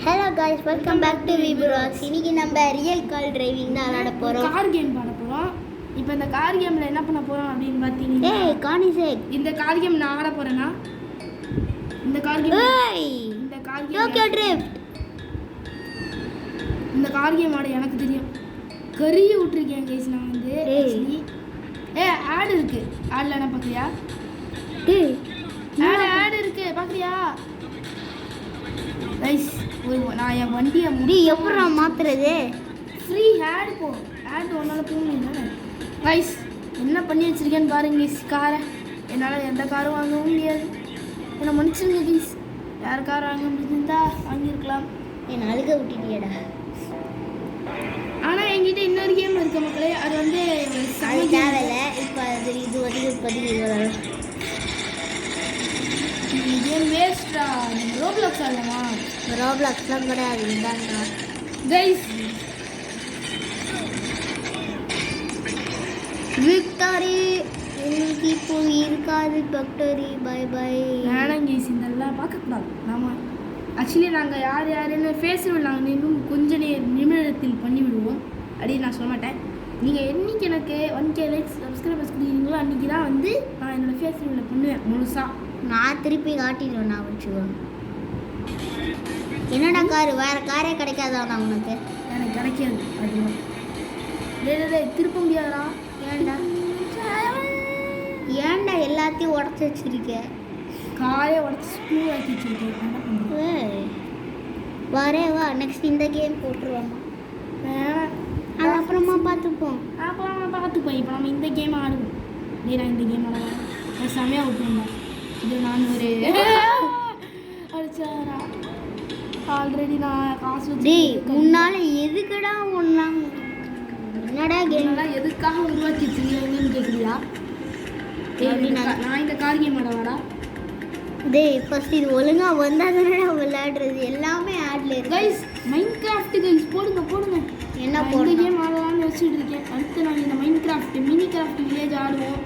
Hello guys, welcome back to விபுராக்ஸ். இன்னைக்கு நம்ம ரியல் கார் டிரைவிங் தான் விளையாட போகிறோம். கார் கேம் பாட போகிறோம். இப்போ இந்த கார் கேமில் என்ன பண்ண போகிறோம் அப்படின்னு பார்த்தீங்கன்னா, கானிசேக் இந்த கார் கேம் நான் ஆட போகிறேன்னா இந்த கார் கேம் டோக்கியோ ட்ரிஃப்ட். இந்த கார் கேம் ஆட எனக்கு தெரியும். கறியை விட்டுருக்கேன் கைஸ். நான் வந்து ஆடு இருக்குது. ஆடில் என்ன பார்க்குறியா? ஆடு இருக்குது பார்க்குறியா கைஸ்? நான் என் வண்டியை எப்படி நான் மாத்துறது? ஃப்ரீ ஆடு போ. ஆடு ஒன்றால் போக முடியும் கைஸ். என்ன பண்ணி வச்சுருக்கேன்னு பாருங்க கைஸ். காரை என்னால் எந்த காரும் வாங்கவும் முடியாது. என்னை மன்னிச்சிருங்க கைஸ். யார் கார் வாங்க முடிஞ்சிருந்தா வாங்கியிருக்கலாம். என் அழுக விட்டுட்டியடா. ஆனால் என்கிட்ட இன்னொரு கேம் இருக்க மக்களே. அது வந்து தேவையில்லை. இப்போ அது இது கேம் வேஸ்டா. ரோப்ளாக்ஸ் ஆடலாமா? ரோப்ளாக்ஸ்லாம் கிடையாது. இந்தாங்க கைஸ். விக்டரி எனக்கு இப்போ இருக்காது. Victory bye bye. வேணாம் கைஸ், இதெல்லாம் பார்க்கக்கூடாது. நாம ஆக்சுவலி நாங்கள் யார் யாருன்னு ஃபேஸ்புக் நாங்கள் இன்னும் கொஞ்ச நிமிடத்தில் பண்ணிவிடுவோம் அப்படின்னு நான் சொல்ல மாட்டேன். நீங்கள் என்றைக்கு எனக்கு 1K லைக்ஸ் சப்ஸ்கிரைபர்ஸ் கொடுக்குறீங்களோ அன்றைக்கி தான் வந்து நான் என்னோடய ஃபேஸ்புக்கில் பண்ணுவேன் முழுசாக. நான் திருப்பி காட்டிடுவேன். நான் வச்சுக்குவேன். என்னடா காரு? வேறு காரே கிடைக்காதாண்ணா உனக்கு? எனக்கு கிடைக்காது. அதுதான் திருப்ப முடியாதா? ஏன்டா எல்லாத்தையும் உடச்சி வச்சிருக்க? காரை உடச்சி ஸ்க்ரூ ஆக்கி வச்சுருக்கேன். என்ன பண்ணுறேன்? வரே வா, நெக்ஸ்ட் இந்த கேம் போட்டுருவோமா? அது அப்புறமா பார்த்துப்போம். இப்போ நம்ம இந்த கேம் ஆடுவோம். நான் இந்த கேம் ஆடுவேன். செமையாக விட்டுருந்தா. இது நான் ஒரு அடிச்சாரா ஆல்ரெடி நான் காசு வச்சு முன்னால எதுக்குடா ஒன்றா என்னடா கேம்லாம் எதுக்காக உருவாக்கி வச்சுருக்கீங்கன்னு கேட்குறியா? நான் இந்த கார் கேம் ஆடவாடா. ஃபர்ஸ்ட் இது ஒழுங்காக வந்தால் தானே விளையாடுறது. எல்லாமே ஆட்ல இருக்கு. கைஸ் மைன்கிராஃப்ட் கைஸ் போடுங்க. என்ன போடுற கேம் ஆடலாம்னு வச்சுட்டு இருக்கேன். அடுத்து நாங்கள் இந்த மைன்கிராஃப்ட் மினி கிராஃப்ட் வில்லேஜ் ஆடுவோம்.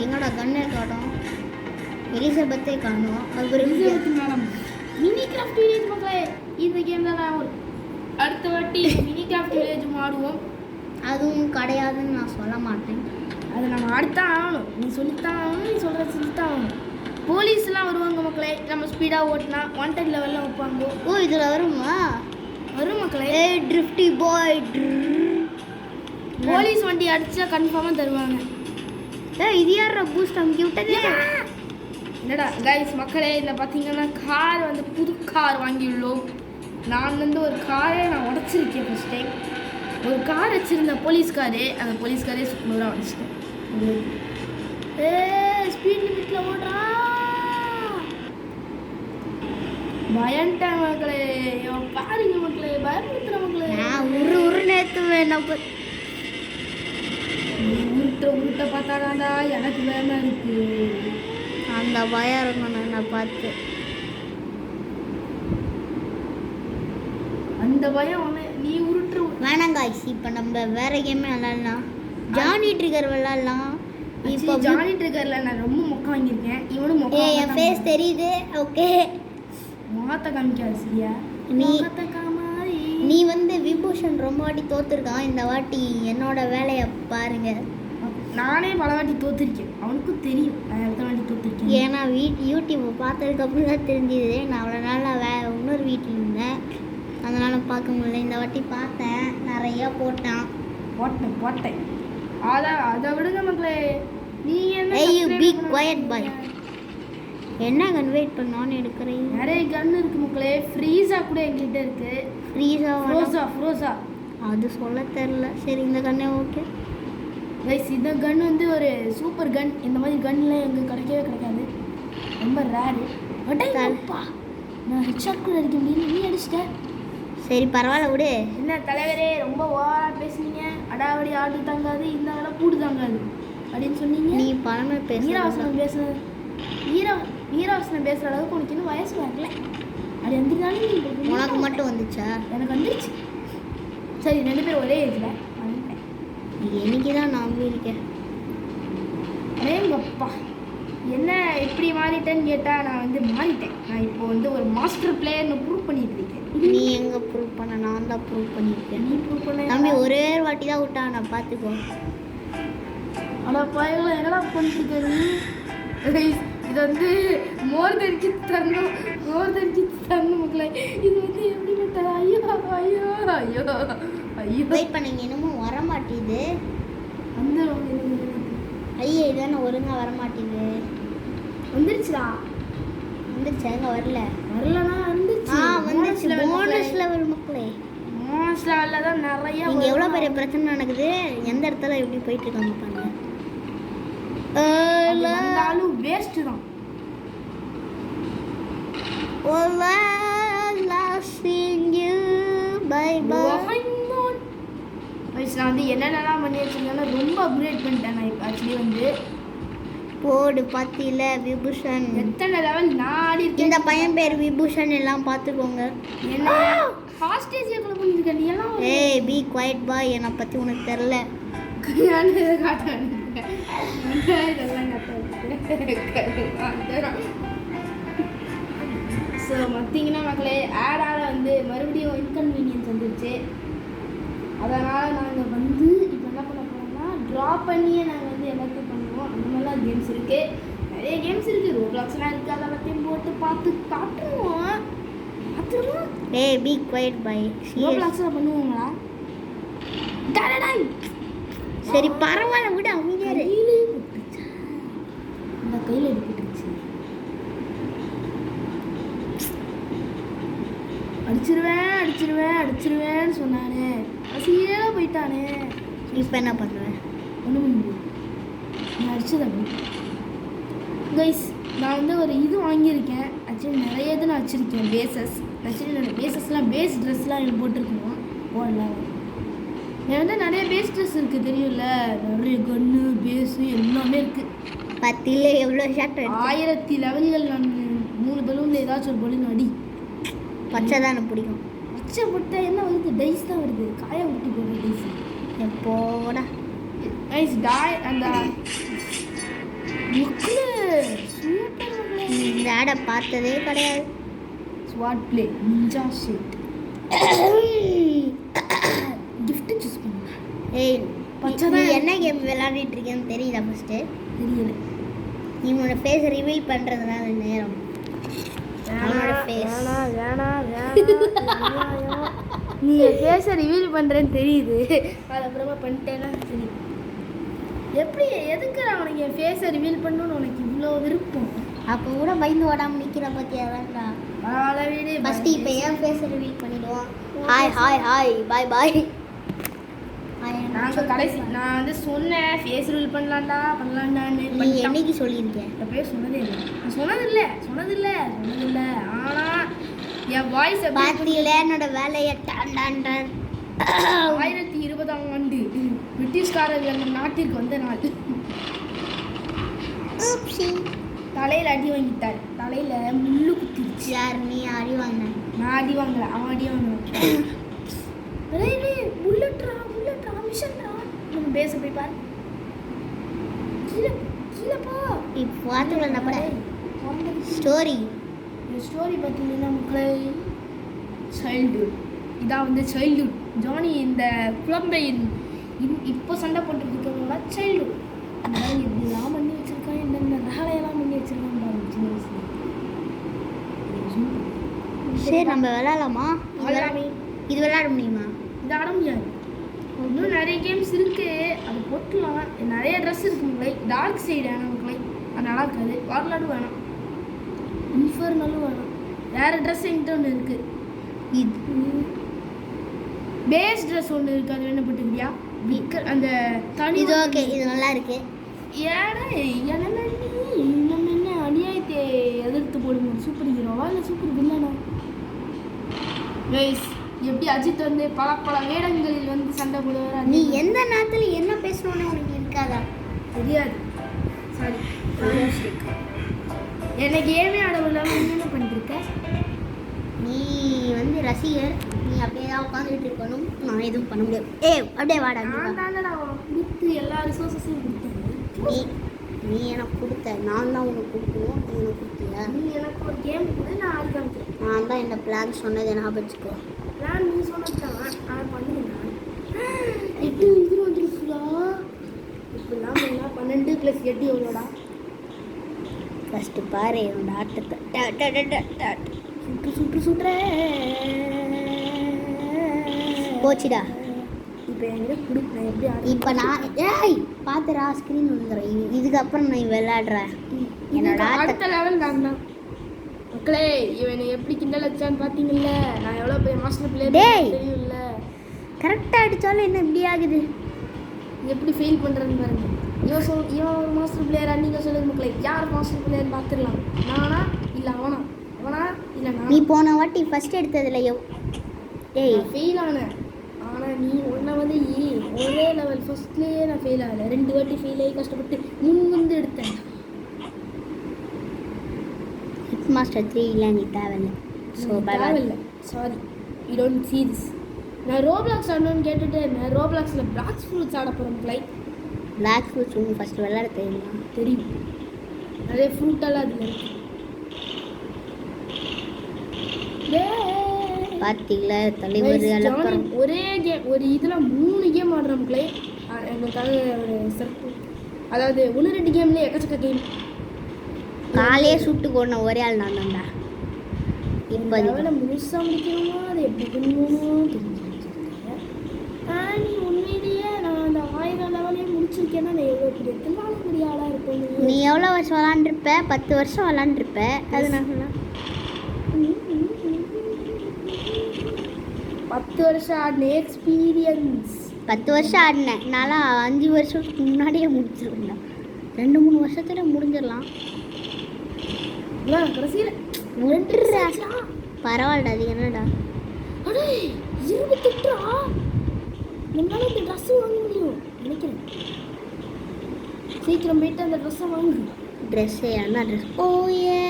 எங்கடா கண்ணே காணும்? எலிசபெத்தே காணும். அப்புறம் Elizabeth madam mini craft village மக்களே. இந்த கேம் தான் நான் அடுத்த வாட்டி மினி கிராஃப்ட் வில்லேஜ் ஆடுவோம். அதுவும் கிடையாதுன்னு நான் சொல்ல மாட்டேன். அதை நம்ம அடுத்தான் ஆகணும். நீ சொல்லித்தான் ஆகணும். நீ சொல்கிற சொல்லித்தான் ஆகணும். போலீஸ்லாம் வருவாங்க மக்களே. நம்ம ஸ்பீடாக ஓட்டினா 110 லெவலில் வைப்பாங்க. இதில் வருமா? வரும் மக்களே. ட்ரிஃப்டி பாய். போலீஸ் வண்டி அடிச்சா கன்ஃபார்மாக தருவாங்க. இது யார் பூஸ்ட் அமுக்கி விட்டது? என்னடா கைஸ் மக்களே, இதில் பார்த்தீங்கன்னா கார் வந்து புது கார் வாங்கியுள்ளோம். நான் வந்து ஒரு காரை நான் உடச்சிருக்கேன். ஃபஸ்ட் டைம் ஒரு கார் வச்சுருந்த போலீஸ்காரு. அந்த போலீஸ்காரே சுக்குநூறாக உடச்சிட்டேன். ஸ்பீட் லிமிட்டில் ஓடுறா. பயன்ட்டேன் மக்களே. பாருங்க மக்களே, பயப்படுத்துகிற மக்களே. உரு நேற்றுவேன். உருட்ட பார்த்தாடாண்டா எனக்கு பயமா இருக்கு. அந்த பயம் இருக்கணும். நான் பார்த்து அந்த பயம் நீ உருட்டு வேணாம் காய்ஸ். இப்போ நம்ம வேற கேமே விளாட்லாம். ஜானி ட்ரிகர் விளாட்லாம். இப்போ ஜானி ட்ரிகரில் நான் ரொம்ப மொக்க வாங்கியிருக்கேன். இவனும் மொக்க. என் ஃபேஸ் தெரியுது. ஓகே, முகத்தை காமிக்காது சரியா? நீ வந்து விபூஷன் ரொம்ப வாட்டி தோத்துருக்கான். இந்த வாட்டி என்னோட வேலையை பாருங்க. நானே பல வாட்டி தோத்துருக்கேன். அவனுக்கும் தெரியும் நான் எத்தனை வாட்டி தோத்துருக்கேன். ஏன்னா யூடியூப் பார்த்ததுக்கப்புறம் தான் தெரிஞ்சுது. நான் அவ்வளோ நாளாக இன்னொரு வீட்டில் இருந்தேன். அதனால் பார்க்க முடியல. இந்த வாட்டி பார்த்தேன். நிறையா போட்டேன். அதான் அதை விடுங்க மக்களே. நீ என்ன கன் வெயிட் பண்ணான்னு எடுக்கிறேன். நிறைய கன் இருக்கு மக்களே. ஃப்ரீஸா கூட எங்கிட்ட இருக்கு. ஃப்ரோஸா அது சொல்ல தெரில. சரி, இந்த கண்ணே ஓகே கைஸ். இந்த கன் வந்து ஒரு சூப்பர் கன். இந்த மாதிரி கன்லாம் எங்களுக்கு கிடைக்கவே கிடைக்காது. ரொம்ப ரேரு. நான் ஹெட்ஷாட் கூட அடிக்க முடியல. நீ அடிச்சிட்டேன். சரி பரவாயில்ல விடு. என்ன தலைவரே ரொம்ப ஓவராக பேசுனீங்க. அடாவடி ஆடு தாங்காது, இந்த வேலை கூடு தாங்காது அப்படின்னு சொன்னீங்க. நீ பழமை வீரவசனம் பேசுன வீரவசனம் பேசுகிற அளவுக்கு உனக்கு இன்னும் வயசு வரல. அது வந்துருந்தாலும் உனக்கு மட்டும் வந்துச்சா? எனக்கு வந்துருச்சு. சரி, 2 பேரும் ஒரே ஏஜில் இன்னைக்கு தான் நான் இருக்கேன். அடேங்கப்பா, என்ன எப்படி மாறிட்டேன்னு கேட்டால் நான் வந்து மாறிட்டேன். நான் இப்போ வந்து ஒரு மாஸ்டர் பிளேயர்னு ப்ரூவ் பண்ணிட்டு இருக்கேன். நீ எங்கே ப்ரூவ் பண்ண? நான் தான் ப்ரூவ் பண்ணியிருக்கேன். நீ ப்ரூவ் பண்ண தம்பி ஒரே ஒரு வாட்டி தான் விட்டான், நான் பார்த்துக்கோ. ஆனால் பையன் என்னடா பண்ணிருக்காரு. இது வந்து மோர் தென் கிட்ஸ் தரணும் மக்களே. இது வந்து எப்படி விட்டா? ஐயோ ஐயோ ஐயோ ஐயோ. வெயிட் பண்ணுங்க, இன்னமும் வர மாட்டேது. அந்த ஐயே இதானே ஒழுங்காக வர மாட்டேது. வந்துருச்சுடா. வந்துருச்சு, அங்கே வரல. வரலனா வந்துருச்சு. வந்துருச்சு. போனஸ் லெவல் மக்களே. போனஸ் லெவலில் தான் நிறைய. இங்கே எவ்வளோ பெரிய பிரச்சனை நடக்குது, எந்த இடத்துல எப்படி போயிட்டு இருக்காங்க பாருங்க. வந்தாலும் வேஸ்ட் தான். நான் வந்து என்னென்னலாம் பண்ணி வச்சிருக்கேன்னா ரொம்ப அப்கிரேட் பண்ணிட்டேன். நான் இப்போ ஆக்சுவலி வந்து போடு பாத்தியில விபூஷன் எத்தனை லெவல் நான் ஆடி இருக்கேன். இந்த பையன் பேர் விபூஷன், எல்லாம் பார்த்துக்கோங்க. என்ன ஹாஸ்டேஜ் எவ்வளோ பண்ணிருக்க நீ எல்லாம்? ஏய் பி குவைட் பாய், என்னை பற்றி உனக்கு தெரில. ஸோ பார்த்தீங்கன்னா மக்களே, ஆடால் வந்து மறுபடியும் இன்கன்வீனியன்ஸ் வந்துருச்சு. அதனால் நாங்கள் வந்து இப்போ என்ன பண்ண போகிறோம்னா ட்ரா பண்ணியே நாங்கள் வந்து எல்லாத்தையும் பண்ணுவோம். அந்த மாதிரிலாம் கேம்ஸ் இருக்குது, நிறைய கேம்ஸ் இருக்குது. ரோப்ளாக்ஸ்லாம் இருக்குது, அதை எல்லாத்தையும் போட்டு காட்டுவோம். ஏய் பி குவைட் பாய். ரோப்ளாக்ஸ்லாம் பண்ணுவோங்களா? சரி பரவாயில்ல விட, அவங்க இந்த கையில் எடுத்துருச்சு. அடிச்சிருவேன்னு சொன்னானே, அசியாக போயிட்டானே. இப்போ என்ன பண்ணுவேன்? ஒன்றும் பண்ண முடியும். நான் அடிச்சது அப்படி. கைஸ், நான் வந்து ஒரு இது வாங்கியிருக்கேன். ஆக்சுவலி நிறைய இது நான் வச்சுருக்கேன். ஆக்சுவலி என்னோடய பேஸஸ்லாம் பேஸ் ட்ரெஸ்லாம் எனக்கு போட்டிருக்கணும். போடலாம். என் வந்து நிறைய பேஸ் ட்ரெஸ் இருக்குது தெரியும்ல, நிறைய கன்று பேஸு எல்லாமே இருக்குது. பத்தியில் எவ்வளோ ஷார்ட் 1000 லெவல்கள். நான் 3 பலூனில் ஏதாச்சும் ஒரு பலூன் அடி. பச்சை தான் எனக்கு பிடிக்கும். பச்சை போட்டால் என்ன வருது? டைஸ் தான் வருது. காய விட்டு போடுற டைஸ். எப்போடா டைஸ் டாய் அந்த இந்த ஆடை பார்த்ததே கிடையாது. ஸ்வாட் பிளே நிஞ்சா ஷீட் கிஃப்ட் சூஸ் பண்ணுங்க. ஏய் நீ என்ன கேம் விளையாடிட்டு இருக்கேன்னு தெரியுதா? ஃபஸ்ட்டு தெரியல. நீ உன்னோட ஃபேஸ் ரிவீல் பண்ணுறதுனால நேரம். நீ ஃபேஸை ரிவீல் பண்ணுறேன்னு தெரியுது, அது அப்புறமா பண்ணிட்டேன்னா தெரியும். எப்படி எதுக்கு அவனுக்கு என் ஃபேஸை ரிவீல் பண்ணணும்னு உனக்கு இவ்வளோ விருப்பம்? அப்போ கூட பயந்து ஓடாமல் நிற்கிற பற்றி அதான்டா. ஃபஸ்ட்டு இப்போ ஏன் ஃபேஸை ரிவீல் பண்ணிடுவோம். ஹாய் ஹாய் ஹாய் பாய் பாய். நாங்கள் கடைசி நான் வந்து சொன்னேன் ஃபேஸ் ரிவீல் பண்ணலான்னு. நீ என்னைக்கு சொல்லியிருக்கேன்? எப்பயே சொன்னதே இல்லை. நான் சொன்னதில்லை. ஆனால் என் வாய்ஸ் பார்த்தியில என்னோட வேலையை டான் 1020ஆம் ஆண்டு பிரிட்டிஷ்காரர்கள் நாட்டிற்கு வந்த நாள். தலையில் அடி வாங்கிட்டார். தலையில் முள்ளு குத்திருச்சு. யார்? நீ அடி வாங்கின? நான் அடி வாங்கலை, அவன் அடி வாங்கினான். புல்லட்ரா மிஷன்ரா. நம்ம பேச போய் பாரு. கீழே போ. இப்போ பார்த்துக்கலாம் கூட ஸ்டோரி பார்த்தீங்கன்னா மக்களே, சைல்டுஹுட். இதான் வந்து சைல்டுஹுட். ஜானி இந்த குழந்தை இப்போ சண்டை போட்டுருக்கவங்களா சைல்டுஹுட். இப்படிலாம் பண்ணி வச்சுருக்கான், இந்த ரகலையெல்லாம் பண்ணி வச்சுருக்கான் பாருங்க சின்ன வயசுல. சரி நம்ம விளையாடலாமா? இது விளையாட முடியுமா? இது ஆட முடியாது. இன்னும் நிறைய கேம்ஸ் இருக்குது, அது போட்டுலாம். நிறைய ட்ரெஸ் இருக்குது மக்களே. டார்க் சைடு வேணாம் மக்களே, அது நல்லா இருக்காது. வார்லாடும் வேணாம், இன்ஃபர்னலும் வேணாம். வேறு ட்ரெஸ் என்கிட்ட ஒன்று இருக்குது. இது பேஸ் ட்ரெஸ் ஒன்று இருக்குது, அது வேணும் போட்டுக்கிறியா? அந்த தனி இது ஓகே, இது நல்லா இருக்கு. ஏன்னா நம்ம என்ன அநியாயத்தை எதிர்த்து போடுவோம்? சூப்பர் ஹீரோவா இல்லை சூப்பர் வில்லனா? கைஸ், எப்படி அஜித் வந்து பல வேடங்களில் வந்து சண்டை போடுவார். நீ எந்த நேரத்தில் என்ன பேசணும்னு உனக்கு இருக்காதா? தெரியாது. சாரி, எனக்கு ஏமே ஆட இல்லாமல் நீ என்ன பண்ணிருக்க? நீ வந்து ரசிகர், நீ அப்படியே தான் உட்காந்துட்டு இருக்கணும். நான் எதுவும் பண்ண முடியாது. அப்படியே வாடா. நான் தானடா கொடுத்து எல்லா ரிசோர்ஸஸையும் கொடுத்தேன். நீ எனக்கு கொடுத்த, நான் தான் உனக்கு கொடுக்கணும், நீ எனக்கு கொடுத்தியா? நீ எனக்கு ஒரு கேம் கொடு, நான் ஆடி காமிக்கிறேன். நான் தான் இந்த பிளான் சொன்னதை ஞாபகம் வச்சுக்கோ. பிளான் நீ சொன்னதுதான் நான் பண்ணிருந்தேன். 8 இது வந்துருக்குடா. இப்பெல்லாம் என்ன 12 + 8 எவ்வளோடா? ஃபஸ்ட்டு பாரு என்னோட ஆட்டத்தை. சுற்று போச்சுடா. இப்போ என்கிட்ட கொடு, நான் எப்படி ஆடி இப்போ நான் பார்த்துடா ஸ்க்ரீன் வந்துடுறேன். இதுக்கப்புறம் நான் விளையாடுறேன் என்னோட அடுத்த லெவல் நான் தான். மக்களே, இவனை எப்படி கிண்டல் வச்சான்னு பார்த்தீங்கல்ல? நான் எவ்வளோ பெரிய மாஸ்டர் பிளேயர் தெரியும்ல. கரெக்டாக அடித்தாலும் என்ன இப்படி ஆகுது? எப்படி ஃபெயில் பண்ணுறதுன்னு பாருங்க. இவன் ஒரு மாஸ்டர் பிளேயரா? நீங்கள் சொல்லுங்க மக்களே, யார் மாஸ்டர் பிளேயர்னு பார்த்துடலாம். நானா இல்லை அவனா? அவனா இல்லை நான்? நீ போன வாட்டி ஃபஸ்ட் எடுத்ததில்ல ஃபெயில் ஆனேன். ஆனால் நீ ஒன்றை வந்து ஒரே லெவல் ஃபஸ்ட்லேயே நான் ஃபெயில் ஆகலை. 2 வாட்டி ஃபெயில் ஆகி கஷ்டப்பட்டு வந்து எடுத்தேன். ஹிட் மாஸ்டர் 3 இல்லை, நீ தேவையில்லை. ஸோ தேவையில்லை, sorry, you don't see this. நான் ரோப்ளாக்ஸ் ஆடணும்னு கேட்டுட்டு நான் ரோப்ளாக்ஸில் பிளாக் ஃப்ரூட்ஸ் ஆட போகிறேன். பிளாக் ஃப்ரூட்ஸ் உங்களுக்கு ஃபஸ்ட்டு விளையாட தெரியுமா? தெரியும், நிறைய ஃப்ரூட்டெல்லாம் அதில் இருக்கு. பார்த்தீங்களா தலைவர்? ஒரே கேம், ஒரு இதில் 3 கேம் ஆடுறோம் மக்களே. எங்களுக்காக ஒரு சிறப்பு, அதாவது 1-2 கேம்லேயே எக்கச்சக்க கேம். காலையே சுட்டு கொண்ட ஒரே ஆள் நான் தான்டா. இப்போ முழுசாக முடிக்கணுமோ அது எப்படி பண்ணணுமோ தெரிஞ்சிருக்கேன். நீ உண்மையிலேயே நான் அந்த 1000 லெவலே முடிச்சிருக்கேன்னா நான் எவ்வளோ பெரிய எத்தனால பெரிய ஆளாக இருப்பேன். நீ எவ்வளோ வருஷம் விளாண்டுருப்ப? 10 வருஷம் விளாண்டுருப்ப. அது நான் சொன்னேன் 10 வருஷம் ஆடின எக்ஸ்பீரியன்ஸ். 10 வருஷம் ஆடினேன். நான்லாம் 5 வருஷத்துக்கு முன்னாடியே முடிச்சிருக்கேன். 2-3 வருஷத்துல முடிஞ்சிடலாம். கடைசியில் பரவாயில்லடா. அது என்னடா 28 என்னால் இந்த ட்ரெஸ்ஸு வாங்க முடியும் நினைக்கிறேன். சீக்கிரம் போயிட்டு அந்த ட்ரெஸ்ஸை வாங்கு. ட்ரெஸ்ஸு என்ன ட்ரெஸ்? ஓயே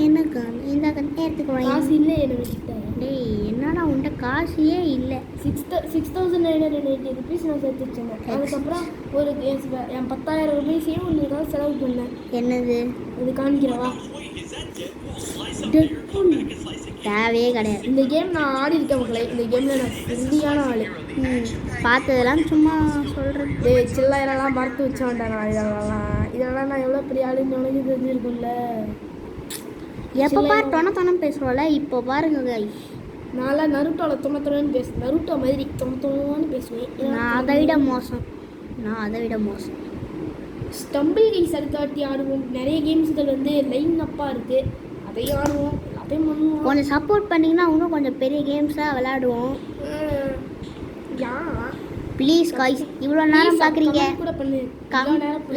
என்னக்கா இந்த நேரத்துக்கு காசு இல்லை எனக்கு கிட்ட. டேய் என்னடா உன்ட்ட காசே இல்லை. 6,980 ருபீஸ் நான் சேர்த்து வச்சேன். அதுக்கப்புறம் ஒரு என் 10,000 ரூபாய்ஸையும் ஒன்றுக்காக செலவு பண்ணேன். என்னது இது காமிக்கிறவா? தேவையே கிடையாது. இந்த கேம் நான் ஆடி இருக்கேன் மக்களே. இந்த கேமில் நான் ஃப்ரெண்ட்லியான ஆள். பார்த்ததெல்லாம் சும்மா சொல்கிறது. சில்லாயிரம்லாம் மறத்து வச்ச வேண்டாம். நான் இதெல்லாம் நான் எவ்வளோ பெரிய ஆளுன்னு உனக்கு தெரிஞ்சிருக்கும்ல. எப்போ பாரு தொண பேசுவோம்ல, இப்போ பாருங்க கைஸ். நான்லாம் நருட்டோவில் தொண்ணு பேசுவேன். நருட்டோ மாதிரி தொண்ணு பேசுவேன். நான் அதை விட மோசம். ஸ்டம்பிள் கைஸ் அடுத்த வாட்டி ஆடுவோம். நிறைய கேம்ஸுகள் வந்து லைன் அப்பாக இருக்குது, அதையும் ஆடுவோம், அதையும் பண்ணுவோம். கொஞ்சம் சப்போர்ட் பண்ணிங்கன்னா இன்னும் கொஞ்சம் பெரிய கேம்ஸாக விளையாடுவோம். ப்ளீஸ் கைஸ், இவ்வளோ நேரம் பார்க்குறீங்க கூட பண்ணு.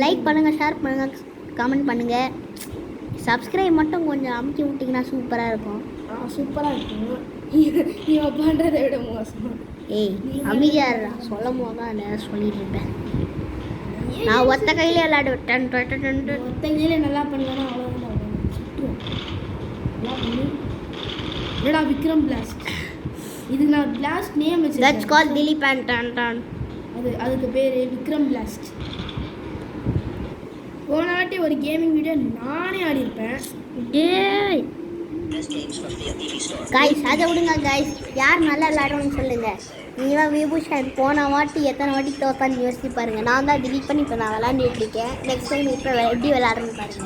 லைக் பண்ணுங்கள், ஷேர் பண்ணுங்கள், கமெண்ட் பண்ணுங்கள். சப்ஸ்கிரைப் மட்டும் கொஞ்சம் அமுக்கி விட்டிங்கன்னா சூப்பராக இருக்கும். சூப்பராக இருக்கும். இவன் பண்ணுறதை விட மோசம். அமைதியாக சொல்லும் போது தான் நேரம் சொல்லிட்டு இருப்பேன். நான் ஒத்த கையிலே விளையாடுவேன். ஒத்த கையில நல்லா பண்ணலன்னா அவ்வளோதான் சுற்றுவோம். என்னடா விக்ரம் பிளாஸ்ட்? இதுக்கு நான் பிளாஸ்ட் நேம் வச்சு that's call Dileep and Don. அதுக்கு பேர் விக்ரம் பிளாஸ்ட். போன வாட்டி ஒரு கேமிங் வீடியோ நானே ஆடிருப்பேன். கைஸ் அதை விடுங்க கைஸ். யார் நல்லா விளையாடுறோன்னு சொல்லுங்க. நீங்கள் விபூஷன் போன வாட்டி எத்தனை வாட்டி தோத்தான்னு யோசிச்சு பாருங்க. நான் தான் டிலீட் பண்ணி இப்போ நான் விளையாண்டுட்டு இருக்கேன். நெக்ஸ்ட் டைம் இப்போ எப்படி விளையாடுறேன்னு பாருங்க.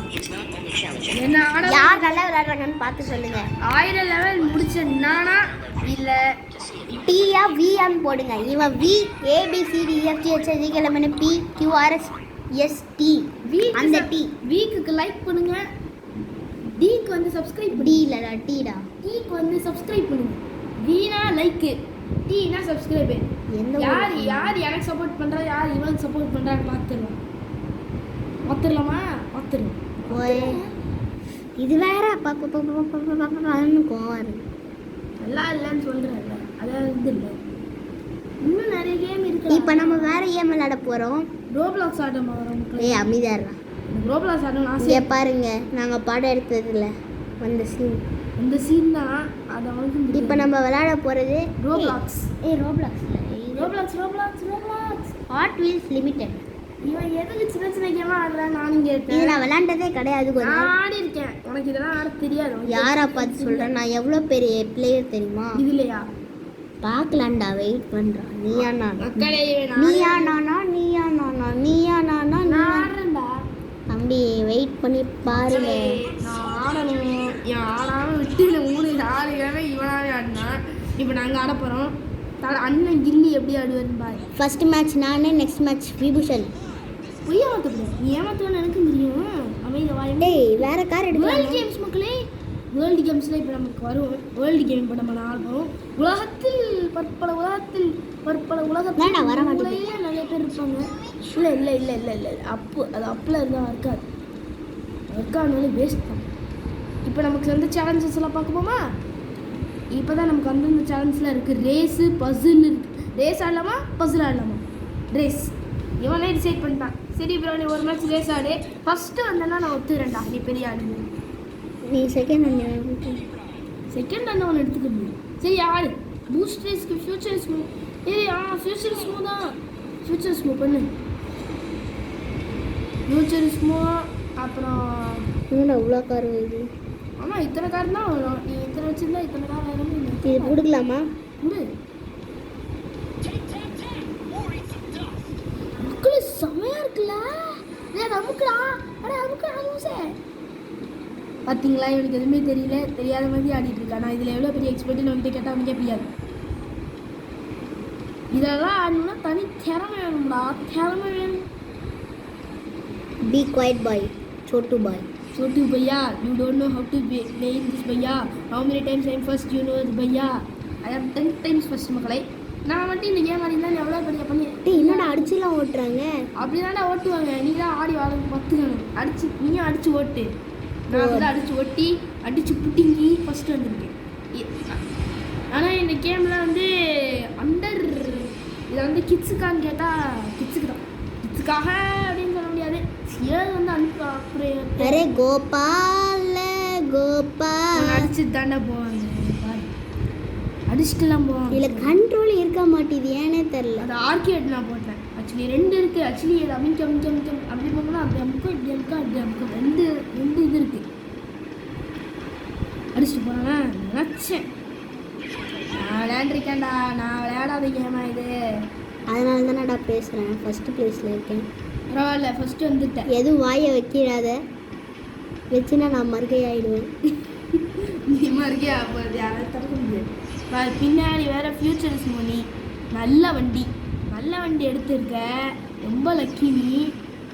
யார் நல்லா விளையாடுறாங்கன்னு பார்த்து சொல்லுங்க. 1000 லெவல் முடிச்ச நானா இல்லை டியா வின்னு போடுங்க. இவன் வி ABCDEFGHIJKLMNO PQRSST அந்த டி. வீக்குக்கு லைக் பண்ணுங்க. டிக்கு வந்து சப்ஸ்கிரைப் டி இல்லடா டீடா. டிக்கு வந்து சப்ஸ்கிரைப் பண்ணுங்க. வீனா லைக்கு, டீனா சப்ஸ்கிரைபு. யார் எனக்கு சப்போர்ட் பண்ணுறா, யார் இவனுக்கு சப்போர்ட் பண்ணுறான்னு பார்த்துடலாமா? பார்த்துடலாம். இது வேற கோவம் இருக்கு. நல்லா இல்லைன்னு சொல்கிறேன்ல, அதாவது இது இல்லை. இன்னும் நிறைய கேம் இருக்கு. இப்போ நம்ம வேற கேம் விளையாட போகிறோம். ரோப்ளாக்ஸ் ஆட போகிறோம். அமைதியாடுறா. ரோப்ளாக்ஸ் ஆடணும் ஆசை. இங்கே பாருங்க, நாங்கள் படம் எடுத்ததில்ல அந்த சீன் தான் அதை வந்து இப்போ நம்ம விளையாட போகிறது Roblox. Roblox Roblox hot wheels limited. இவன் எதுக்கு சின்ன சின்ன கேமா ஆடுறான் நானும் இது கேட்டேன். நான் விளையாண்டதே கிடையாது கொஞ்சம். நான் ஆடி இருக்கேன், உனக்கு இதெல்லாம் ஆட தெரியாது. யாரா பார்த்து சொல்கிறேன், நான் எவ்வளோ பெரிய பிளேயர் தெரியுமா? இதுலையா பார்க்கலாம்டா, வெயிட் பண்ணுறான். நீயா நானா மக்களே நீயா நானா நீயா நானா நீயா நானா நான் நீயா ஆடுறேன்டா. தம்பி வெயிட் பண்ணி பாருங்க. நான் ஆடணும். என் ஆடாம விட்டு இந்த 3-4 கேமே இவனாவே ஆடினான். இப்போ நாங்கள் ஆட போகிறோம். அண்ணன் கில்லி எப்படி ஆடுவாருன்னு பாரு. ஃபர்ஸ்ட் மேட்ச் நானே, நெக்ஸ்ட் மேட்ச் விபூஷன். பொய் ஏமாத்தப்படும், நீ ஏமாத்துவேன்னு எனக்கு தெரியும். அமைதி வாயம். டேய் வேற கார் வேர்ல்டு எடுக்கலாம். கேம்ஸ் மக்களே, வேர்ல்டு கேம்ஸில் இப்போ நமக்கு வரும். வேர்ல்டு கேம் இப்போ நம்ம ஆட போகிறோம். உலகத்தில் பற்பல உலகத்தில் வேண்டாம், வர மாட்டேங்குது. உலகிலே நிறைய பேர் இருப்பாங்க. இல்லை இல்லை இல்லை இல்லை இல்லை அப்பு அது அப்பில் இருந்தால் இருக்காது. இருக்காதுனாலும் வேஸ்ட் தான். இப்போ நமக்கு வந்து சேலஞ்சஸ் எல்லாம் பார்க்க போமா? இப்போ தான் நமக்கு வந்து இந்த சேலஞ்சில் இருக்குது. ரேஸு, பசில் இருக்குது. ரேஸ் ஆடலாமா பசில் ஆடலாமா? ரேஸ். இவனே டிசைட் பண்ணிட்டான். சரி ப்ரோ, நீ ஒரு மேட்ச் ரேஸ் ஆடு. ஃபஸ்ட்டு வந்தேன்னா நான் ஒத்துக்கிறேன்டா, நீ பெரிய ஆடு. நீ செகண்ட் வந்து செகண்ட் வந்து அவனை எடுத்துக்க முடியும். சரி ஆடு. பூஸ்ட் ரேஸ்க்கு ஃபியூச்சர் ஸ்மூ. ஃபியூச்சர் ஸ்மூ தான். ஃபியூச்சர் ஸ்மூ பண்ணு. ஃபியூச்சர் ஸ்மூ. அப்புறம் இன்னும் அவ்வளோ கார் வருது. ஆமாம், இத்தனை கார் தான் வரும். நீ இத்தனை வச்சுருந்தா இத்தனை கார் ஆயிரம். இது கொடுக்கலாமா? கொடு. மக்கள் செமையாக இருக்குல்ல. அமுக்குடா. அட அமுக்குடா லூசே. பார்த்தீங்களா, இவனுக்கு எதுவுமே தெரியல, தெரியாத மாதிரி ஆடிட்டு இருக்கா. நான் இதில் எவ்வளோ பெரிய எக்ஸ்பர்ட்னு வந்துட்டு கேட்டால் அவனுக்கே புரியாது. இதெல்லாம் ஆடணும்னா தனி திறமை வேணும்டா, திறமை வேணும். பி குவைட் பாய், छोटू பாய். छोटू भैया, you don't know how to play in this भैया. How many times I'm first, you know this भैया. I am 10 times first மக்களே. நான் மட்டும் இந்த கேம் ஆடினா எவ்வளோ பெரிய பண்ணி. டேய் என்னடா அடிச்சுலாம் ஓட்டுறாங்க? அப்படி தானே ஓட்டுவாங்க. நீ தான் ஆடி வாழ பார்த்துக்கணும். நீயும் அடிச்சு ஓட்டு. நான் வந்து அடிச்சு ஓட்டி அடிச்சு புட்டிங்கி ஃபஸ்ட்டு வந்திருக்கேன். ஆனால் இந்த கேமில் வந்து அண்டர் இதை வந்து கிட்ஸுக்கான்னு கேட்டால் கிட்ஸுக்கு தான். கிட்ஸுக்காக அப்படின்னு சொல்ல முடியாது. ஏது வந்து அனுப்பி அரே கோபால கோபால் அடிச்சுட்டு தாண்டா போவாங்க. அடிச்சுட்டுலாம் போவாங்க. இல்லை கண்ட்ரோல் இருக்க மாட்டேது, ஏனே தெரில. அது ஆர்கேட் நான் போட்டேன். ஆக்சுவலி 2 இருக்குது. ஆக்சுவலி அது அமைக்க அப்படி போகணும். அப்படி அமுக்கும், இப்படி அமுக்கும், அப்படி அமுக்கும். ரெண்டு இது இருக்குது. அடிச்சுட்டு போனானா நினச்சேன். நான் விளையாண்டுருக்கேன்டா. நான் விளையாடாத கேமா இது. அதனால தானடா பேசுகிறேன், ஃபஸ்ட்டு ப்ளேஸில் இருக்கேன். பரவாயில்ல, ஃபஸ்ட்டு வந்துட்டேன். எதுவும் வாயை வைக்கிறாத, வச்சுன்னா நான் மறுகை ஆகிடுவேன். நீ மறுக்கே ஆகுது, யாரும் தடுக்க முடியாது. பின்னாடி வேறு ஃபியூச்சர்ஸ் மணி. நல்ல வண்டி எடுத்திருக்க. ரொம்ப லக்கி நீ.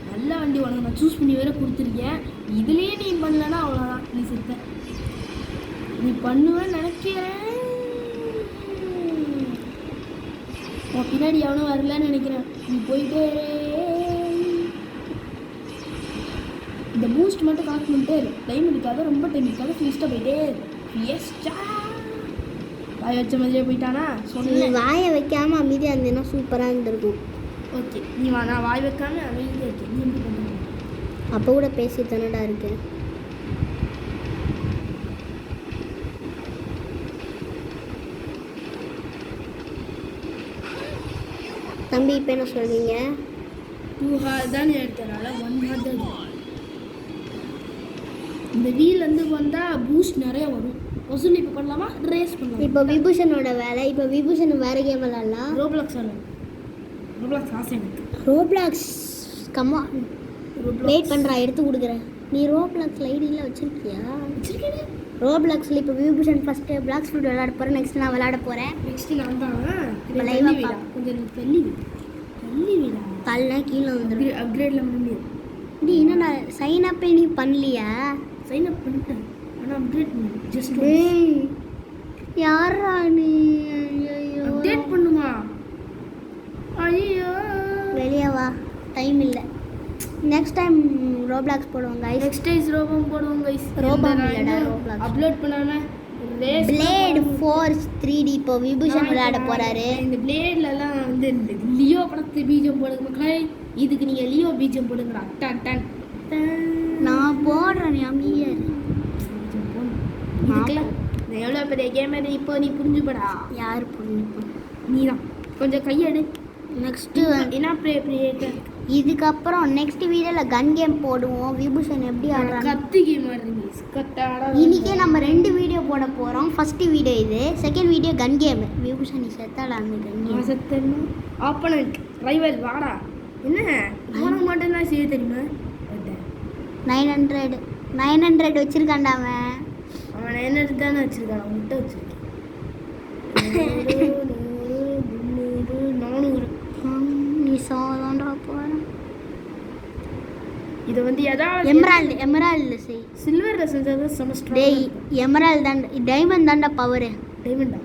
நல்ல வண்டி உனக்கு நான் சூஸ் பண்ணி வேறு கொடுத்துருக்கேன். இதுலேயே நீ பண்ணலன்னா அவ்வளோதான், நீ செத்த. நீ பண்ணுவேன்னு நினைக்கிறேன். உன் பின்னாடி எவனும் வரலன்னு நினைக்கிறேன். நீ போயிட்டே இந்த பூஸ்ட் மட்டும் காசு பண்ணிட்டே இரு. டைம் இருக்காது, ரொம்ப டைம் இருக்காது. ஃபினிஷ்டாக போயிட்டே ஃபியஸ்டா. வாய் வச்ச மாதிரியே போயிட்டானா நீ சொன்னேன். வாயை வைக்காமல் அமைதியாக இருந்தேன்னா சூப்பராக இருந்திருக்கும். ஓகே, நீ வா. நான் வாய் வைக்காம அமைதியாக இருக்கேன். நீ எப்படி பண்ணுற? அப்போ கூட பேசி தானடா இருக்கேன். தம்பி இப்போ என்ன சொல்கிறீங்க? 2 ஹார் தான் எடுத்தனால 1 ஹார் தான். இந்த வீல்லேருந்து வந்தால் பூஸ்ட் நிறைய வரும். வசூல் இப்போ பண்ணலாமா, ரேஸ் பண்ணலாம்? இப்போ விபூஷனோட வேலை. இப்போ விபூஷன் வேறு கேம் விளாட்லாம். ரோப்ளாக்ஸ் ஆடலாம். ரோப்ளாக்ஸ் ஆசை எனக்கு. ரோப்ளாக்ஸ் கம்மா வெயிட் பண்ணுறா, எடுத்து கொடுக்குறேன். நீ ரோப்ளாக்ஸ் ஐடியில் வச்சுருக்கியா? வச்சிருக்கேன். ரோப்ளாக்ஸில் இப்போ விபூஷன் ஃபஸ்ட்டு பிளாக் ஸ்பீட் விளையாட போகிறேன். நெக்ஸ்ட் நான் விளையாட போகிறேன். நெக்ஸ்ட்டு நான் தான் live ஆ கொஞ்சம் தள்ளி விடா. கால்னா கீழே வந்துடும். அப்கிரேடில் முடியாது. நீ என்னடா சைன் அப்பே நீ பண்ணலையா? சைன் அப் பண்ணிட்டேன், ஆனால் அப்கிரேட் பண்ணு. ஜஸ்ட் யாரா நீ? ஐயோ அப்டேட் பண்ணுமா? ஐயோ வெளியே வா, டைம் இல்லை. நெக்ஸ்ட் டைம் ரோப்ளாக்ஸ் போடுவோம் guys. நெக்ஸ்ட் டைம் ரோபம் போடுவோம் கைஸ். ரோபம் இல்லடா, ரோப்ளாக்ஸ். அப்லோட் பண்ணாம ரேஸ் பிளேட் ஃபோர்ஸ் 3D இப்போ விபூஷன் விளையாட போறாரு. இந்த பிளேட்லலாம் வந்து லியோ படத்து பீஜம் போடுங்க மக்களே. இதுக்கு நீங்கள் லியோ பீஜம் போடுங்கடா. டன் டன் நான் போடுறேன், நீ அமைதியா இரு. இதுக்கெல்லாம் எவ்வளோ பெரிய கேமரா இப்போ நீ புரிஞ்சுப்படா. யார் புரிஞ்சுப்பா? நீ தான் கொஞ்சம் கையெடு. நெக்ஸ்ட்டு என்ன ப்ளே ப்ளேட்டர் இதுக்கப்புறம் நெக்ஸ்ட் வீடியோவில் கன் கேம் போடுவோம். விபூஷன் எப்படி ஆடுறாங்க கத்தி கேம் ஆடுறீங்க. இன்னைக்கே நம்ம 2 வீடியோ போட போகிறோம். ஃபஸ்ட்டு வீடியோ இது, செகண்ட் வீடியோ கன் கேம். விபூஷன் நீ செத்தாடாங்க கன் கேம். செத்தேன்னா ஆப்பனண்ட் ரைவல் வாடா. என்ன உனக்கு மட்டும் தான் செய்ய தெரியுமா? 900 வச்சிருக்கான்டா அவன். அவன் என்ன தானே வச்சிருக்கான், அவன்கிட்ட வச்சிருக்கேன் 400. நீ சாதாண்டா போகிறேன். இதை வந்து எதாவது எமரால்டு செய். சில்வரில் செஞ்சது செமஸ்டர். டேய் எமரால்டு தான், டைமண்ட் தான்டா பவரு. டைமண்டா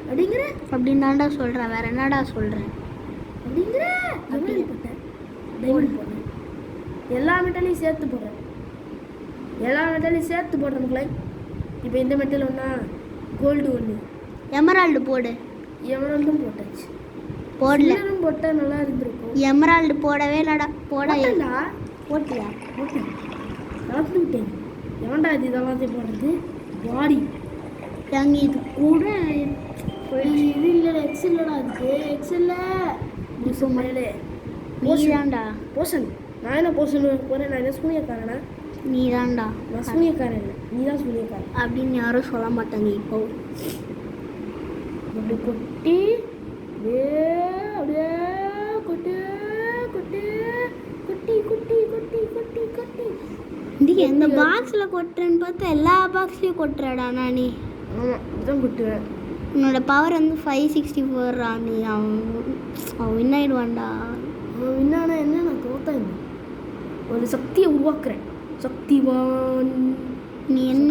அப்படிங்கிற அப்படின்னு தான்டா சொல்கிறேன், வேற என்னடா சொல்கிறேன் அப்படிங்கிற. எமரால்டு போட்டேன், டைமண்ட் போட்டேன், எல்லா மெட்டலையும் சேர்த்து போடுறேன். மக்களே. இப்போ இந்த மெட்டல் ஒன்றா, கோல்டு ஒன்று, எமரால்டு போடு. எமரால்டும் போட்டாச்சு. போடல போட்டால் நல்லா இருந்திருக்கும். எமரால்டு போடவே இல்லடா. போட்டியா? போட்டேன், கலந்து விட்டேன். ஏன்டா இது இதெல்லாம் போடுறது? பாடி எங்க இது கூட இது இல்லைடா, எக்ஸ் இல்லைடா, அதுக்கு எக்ஸ் இல்லை. இப்போ மேலே நீதான்டா. போஷன். நான் என்ன போஷன் போகிறேன்? நான் என்ன சூனியக்காரனா? நீதான்டா. நான் சூனியக்காரன் இல்லை, நீ தான் சூனியக்காரன் அப்படின்னு யாரும் சொல்ல மாட்டாங்க. இப்போ அப்படி கொட்டி அப்படியே கொட்டி இன்றைக்கி எந்த பாக்ஸில் கொட்டுறேன்னு பார்த்தா எல்லா பாக்ஸ்லேயும் கொட்டுறடா நீ. ஆமாம், இதுதான் கொட்டுவேன். உன்னோட பவர் வந்து 564 நீ. அவன் வின் ஆயிடுவான்டா. அவன் வின்னானா என்ன? நான் தோத்தேன். ஒரு சக்தியை உருவாக்குறேன். சக்திமான். நீ என்ன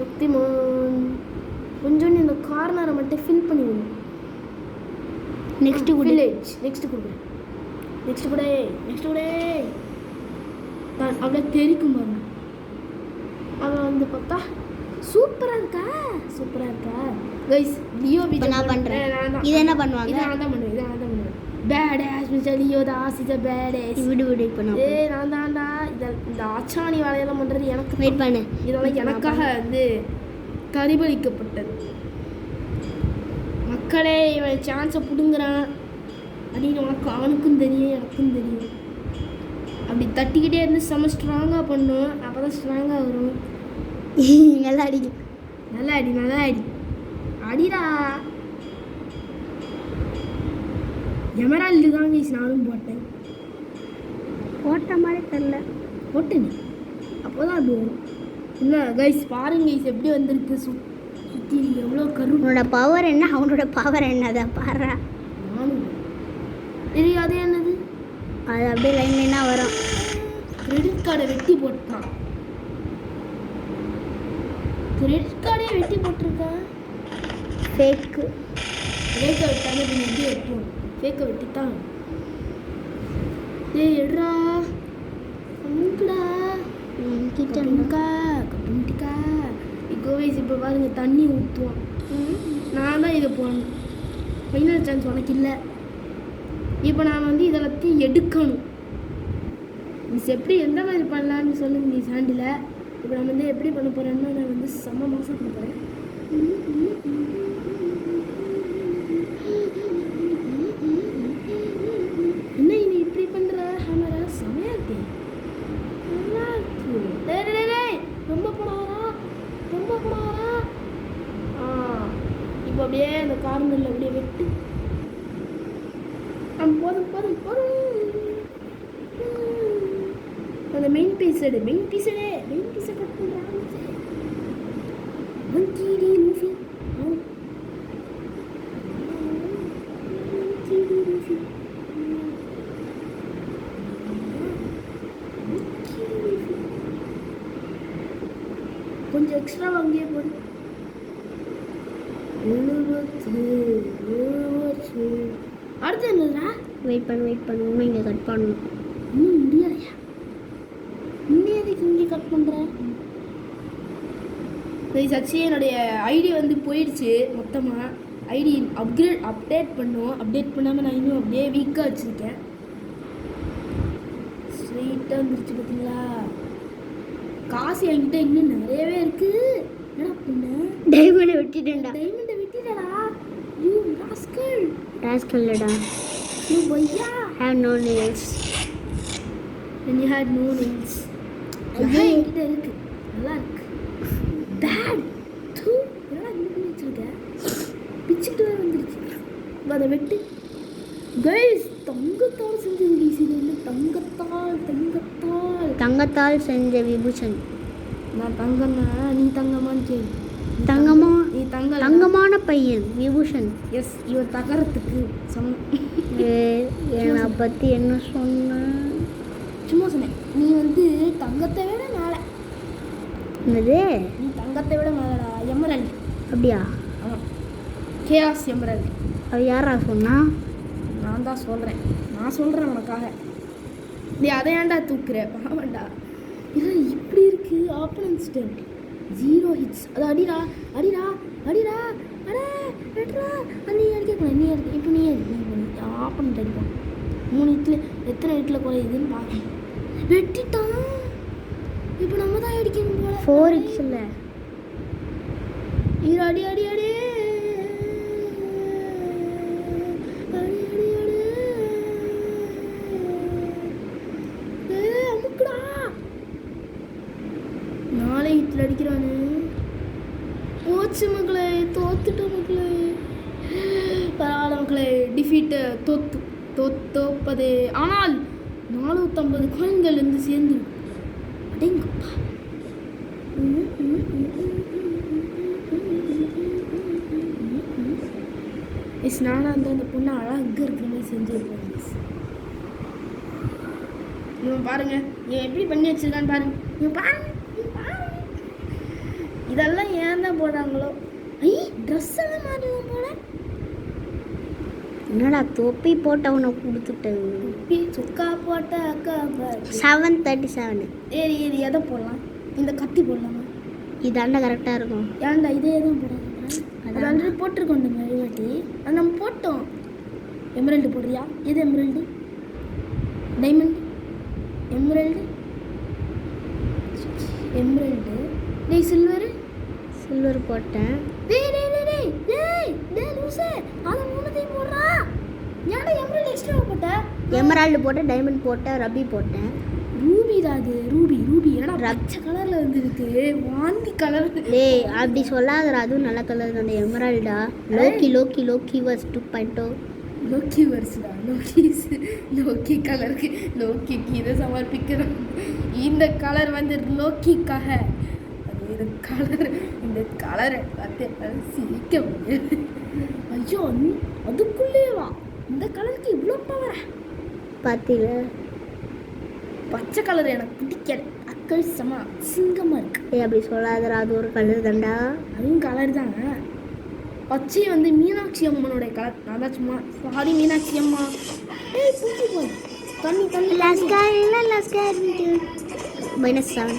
சக்திமான். கொஞ்சம் இந்த கார்னரை மட்டும் ஃபில் பண்ணிவிடணும். Next village. நெக்ஸ்ட் கொடுக்குறேன். நெக்ஸ்ட் கூட அப்படியே தெரிக்கும் பாருங்க. அவன் வந்து பார்த்தா சூப்பராக இருக்கா கைஸ். லியோ நான் பண்ணுறேன். இது என்ன பண்ணுவாங்க? நான் தான் பண்ணுவேன். Badass mister Leo Das is a badass. விடு இப்போ நான் நான் தான்டா இந்த ஆச்சாணி வேலையெல்லாம் பண்ணுறது எனக்கு. வெயிட் பண்ணு. இதெல்லாம் எனக்காக வந்து பரிபலிக்கப்பட்டது. மக்களே, இவன் சான்ஸை பிடுங்குறான் அப்படின்னு அவனுக்கும் தெரியும், எனக்கும் தெரியும். அப்படி தட்டிக்கிட்டே இருந்து செம்ம ஸ்ட்ராங்காக பண்ணும். அப்போ தான் ஸ்ட்ராங்காக வரும். நல்லா அடிங்க. நல்லா அடி அடிடா. எமரால்டு தான் கைஸ் நானும் போட்டேன். போட்ட மாதிரி தெரில. போட்டேன், அப்போ தான் அது வரும். இல்லை கைஸ் பாருங்க கைஸ் எப்படி வந்திருக்கு. சுற்றி எவ்வளோ உன்னோட பவர் என்ன, அவனோட பவர் என்ன, அதை பாரு. நானும் தெரியும். அது என்னது? அது அப்படியே லைனாக வரும். கிரெடிட் கார்டை வெட்டி போட்டான். கிரெடிட் கார்டே வெட்டி போட்டிருக்கான். ஃபேக்கு வெட்டாங்க. எப்படி வெட்டுவோம்? ஃபேக்கை வெட்டித்தான். ஏய் எடுறா அமுக்குடா. கப்புண்டிக்கா கோவைஸ். இப்போ பாருங்க தண்ணி ஊற்றுவான். நான் தான் இதை போடணும். ஃபைனல் சான்ஸ் உனக்கு இல்லை. இப்போ நான் வந்து இதெல்லாத்தையும் எடுக்கணும். மிஸ் எப்படி எந்த மாதிரி பண்ணலான்னு சொல்லுங்க நீ சாண்டில். இப்போ நான் வந்து எப்படி பண்ண போகிறேன்னா, நான் வந்து செம்ம மாதம் பண்ண போகிறேன். என்ன நீ இப்படி பண்ணுற? ஹேமரா செம்மையா இருக்கு. நல்லா இருக்கு. ரொம்ப போடாதா. இப்போ அப்படியே அந்த கார்னரில் அப்படியே வெட்டு. போதும். அந்த மெயின் பீஸை கட் பண்ணுறாங்க. கொஞ்சம் எக்ஸ்ட்ரா வாங்கியே போடு. அடுத்து என்னடா? வெயிட் பண்ணு. இன்னும் இங்கே கட் பண்ணணும். இன்னும் முடியலையா? இன்னும் எதுக்கு இங்கே கட் பண்ணுறேன்? சச்சி என்னுடைய ஐடி வந்து போயிடுச்சு மொத்தமாக. ஐடி அப்டேட் பண்ணோம். அப்டேட் பண்ணாமல் நான் இன்னும் அப்படியே வீக்காக வச்சுருக்கேன். ஸ்ட்ரெயிட்டாக வந்துருச்சு பார்த்தீங்களா? காசு என்கிட்ட இன்னும் நிறையவே இருக்குது. என்னடா பண்ண? டைமண்டை வெட்டிட்டேன்டா. டைமண்டை வெட்டிட்டடா. ஐயோ ராஸ்கல் ராஸ்கல்லடா. யூ பையா Have no nails. when you had no nails. அதான் என்கிட்ட இருக்கு, நல்லா இருக்கு. Dad, தூ என்னடா இப்படி பண்ணி வச்சிருக்க? பிச்சுக்கிட்டு வேற வந்துருச்சு. அதை வெட்டு. கைஸ், தங்கத்தால் செஞ்சது guys, இது வந்து தங்கத்தால். தங்கத்தால் செஞ்ச விபூஷன். நான் தங்கம்னா நீ தங்கமான்னு கேளு. தங்கமா? நீ தங்கமான பையன் விபூஷன். எஸ், இவன் தகரத்துக்கு சொன்ன. என்னை பற்றி என்ன சொன்ன? சும்மா சொன்னேன். நீ வந்து தங்கத்தை விட மேலே. என்னது? நீ தங்கத்தை விட மேலடா. எமரல்ட். அப்படியா? ஆமாம், கேஆஸ் எமரல்ட். அவ யாரா சொன்னா? நான் தான் சொல்கிறேன், நான் சொல்கிறேன் உனக்காக. நீ அதை ஏன்டா தூக்குற? பாவண்டா. இது இப்படி இருக்கு. Opponents turn 0 hits. அது அடிடா அடிடா அடிடா அடே வெட்றா. நீ அடிக்கக்கூடாது, நீ அடிக்க. இப்போ நீ ஆப்பனன்ட் அடிப்பான். 3 ஹிட்டில் எத்தனை ஹிட்டில் குறையுதுன்னு பார்க்கணும். வெட்டிட்டான். இப்போ நம்ம தான் அடிக்கணும் போல. 4 hits இல்லை. இது அடி அடி அடி அமுக்குடா. 4 ஹிட்டில் அடிக்கிறானு. போச்சு மக்களே, தோத்துட்டோம் மக்களே. பரவாயில்ல மக்களே, டிஃபீட்டு தோப்பது. ஆனால் 450 காயின்கள் இருந்து சேர்ந்து அடேங்கப்பா. எஸ், நானாக இருந்தால் அந்த பொண்ணை அழகாக இருக்கிற மாதிரி செஞ்சுருப்பேன். இவன் பாருங்க, இவன் எப்படி பண்ணி வச்சிருக்கான்னு பாருங்க. இவன் பாருங்க. இதெல்லாம் ஏன் தான் போடுறாங்களோ? ட்ரெஸ் எல்லாம் மாட்டுவோம் போல. என்னடா தொப்பி போட்டவனை கொடுத்துட்டேன். தொப்பி சொக்கா போட்ட அக்கா 737. ஏறி எதை போடலாம்? இந்த கத்தி போடலாமா? இதாண்டா கரெக்டாக இருக்கும். ஏன்டா இதே தான் போடுறாங்க? அது ஆல்ரெடி போட்டிருக்கோம் இந்த மாதிரி வாட்டி. அது நம்ம போட்டோம். எமரல்டு போடுறியா? எது எமரல்டு? டைமண்ட் எமரல்டு டேய் சில்வர் போட்டேன். லூசே, அதை 3த்தையும் போடுறா. ஏன்டா எமரல்டு எக்ஸ்ட்ரா போட்ட? எமரால்டு போட்டேன், டைமண்ட் போட்டேன், ரபி போட்டேன். ரூபி தான் அது. ரூபி என்னடா பச்சை கலரில் வந்துருக்கு. வாந்தி கலர். டேய் அப்படி சொல்லாதடா, அதுவும் நல்ல கலர் தான். எமரால்டா. லோக்கி வர்ஸ் 2.0. லோக்கி வருஷா. லோக்கி கலருக்கு லோக்கிக்கு இதை சமர்ப்பிக்கிறோம். இந்த கலர் வந்து லோக்கிக்காக. அது இந்த கலரை பார்த்து சிரிக்க முடியாது. ஐயோ, அதுக்குள்ளே வா. இந்த கலருக்கு இவ்வளோ பவர் பார்த்தீங்க? பச்சை கலர் எனக்கு பிடிக்கல. அக்கள் சமா சிங்கமாக இருக்கு. அப்படி சொல்லாதடா, அது ஒரு கலர் தான்டா. அதுவும் கலர் தாங்க. பச்சை வந்து மீனாட்சி அம்மனுடைய கலர். நான் தான் சும்மா சாரி மீனாட்சி அம்மா. பூச்சி போய் தண்ணி லாஸ்கார் -7.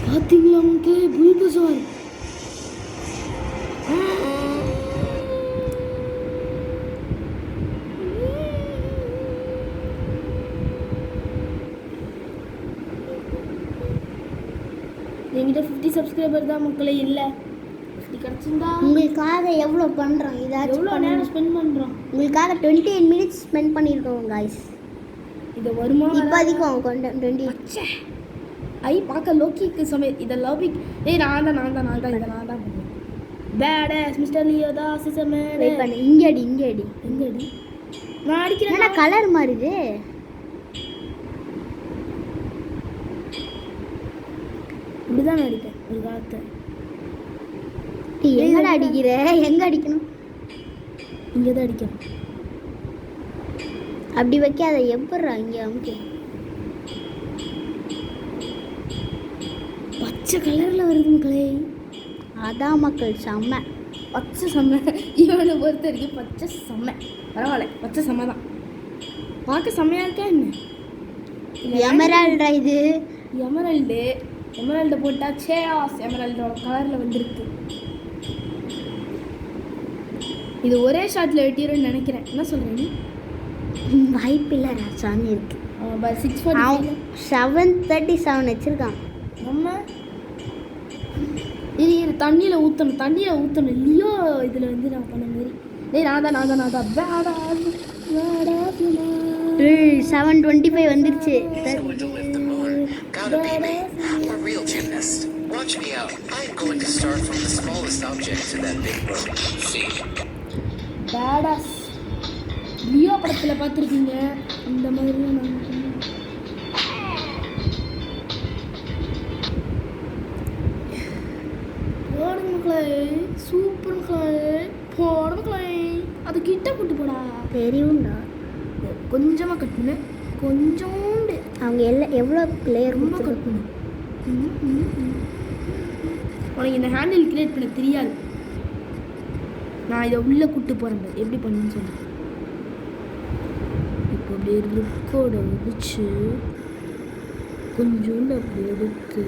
பார்த்தீங்களா உங்களுக்கு புல்புசார்? என்கிட்ட 50 சப்ஸ்கிரைபர் தான் மக்களே. இல்லை 50 கிடச்சிருந்தா உங்களுக்காக எவ்வளோ பண்ணுறோம்? இதாச்சும் எவ்வளோ நேரம் ஸ்பெண்ட் பண்ணுறோம்? உங்களுக்காக 28 மினிட்ஸ் ஸ்பெண்ட் பண்ணியிருக்கோம் காய்ஸ். இதை வருமா? இப்போதைக்கும் அவங்க கொண்டு 20. பார்க்க லோக்கிக்கு சமையல். இதை லோபிக். நான் தான் இதை நான் தான் பண்ணுவேன். பேடஸ் மிஸ்டர் லியோ தான் சிசமேன். இங்கே அடி. நான் அடிக்கிறேன். கலர் மாறுது. இப்படிதான் அடிப்பேன் ஒரு காலத்தை. எங்கடா அடிக்கிற? எங்க அடிக்கணும்? இங்கே தான் அடிக்கணும். அப்படி வைக்காத. எப்பட்றா இங்கே அமுக்கு? பச்சை கலரில் வருது மக்களே. அதான் மக்கள் செம்ம. பச்சை செம்ம. இவனை பொறுத்த வரைக்கும் பச்சை செம்ம. பரவாயில்ல, பச்சை செம்ம தான். பார்க்க செம்மையாக இருக்கா என்ன? எமரால்டா இது. எமரால்டு போட்டால் சேயாஸ் எமரால்டோட கலரில் வந்துருக்கு. இது ஒரே ஷாட்டில் வெட்டிடும்னு நினைக்கிறேன். என்ன சொல்கிறேன் நீ? வாய்ப்பில்லை ராசான்னு இருக்கு. 6:45 7:37 வச்சிருக்கான். நம்ம இது தண்ணியில் ஊற்றணும் லியோ இதில் வந்து நான் பண்ண மாதிரி. டேய் நான் தான் வேடா 7:25 வந்துருச்சு. Someone to lift the moon. Gotta be me. I'm a real gymnast. Watch me out. I'm going to start from the smallest object to that big rope. See? Badass. Leo படத்தில் பார்த்துருக்கீங்க இந்த மாதிரி நான் போடுங்களே சூப்பருங்களே போடுங்களே. அது கிட்ட கூட்டு போடா. தெரியும்டா. கொஞ்சமாக கட் பண்ணு. கொஞ்சோண்டு அவங்க எவ்வளோ லேயர் ரொம்ப கட் பண்ணு. உனக்கு இந்த ஹேண்டில் கிரியேட் பண்ண தெரியாது. நான் இதை உள்ளே கூட்டு போகிறேன் எப்படி பண்ணுன்னு சொல்லி. இப்போ அப்படியே லுக்கோட வச்சு கொஞ்சோண்டு அப்படி எடுத்து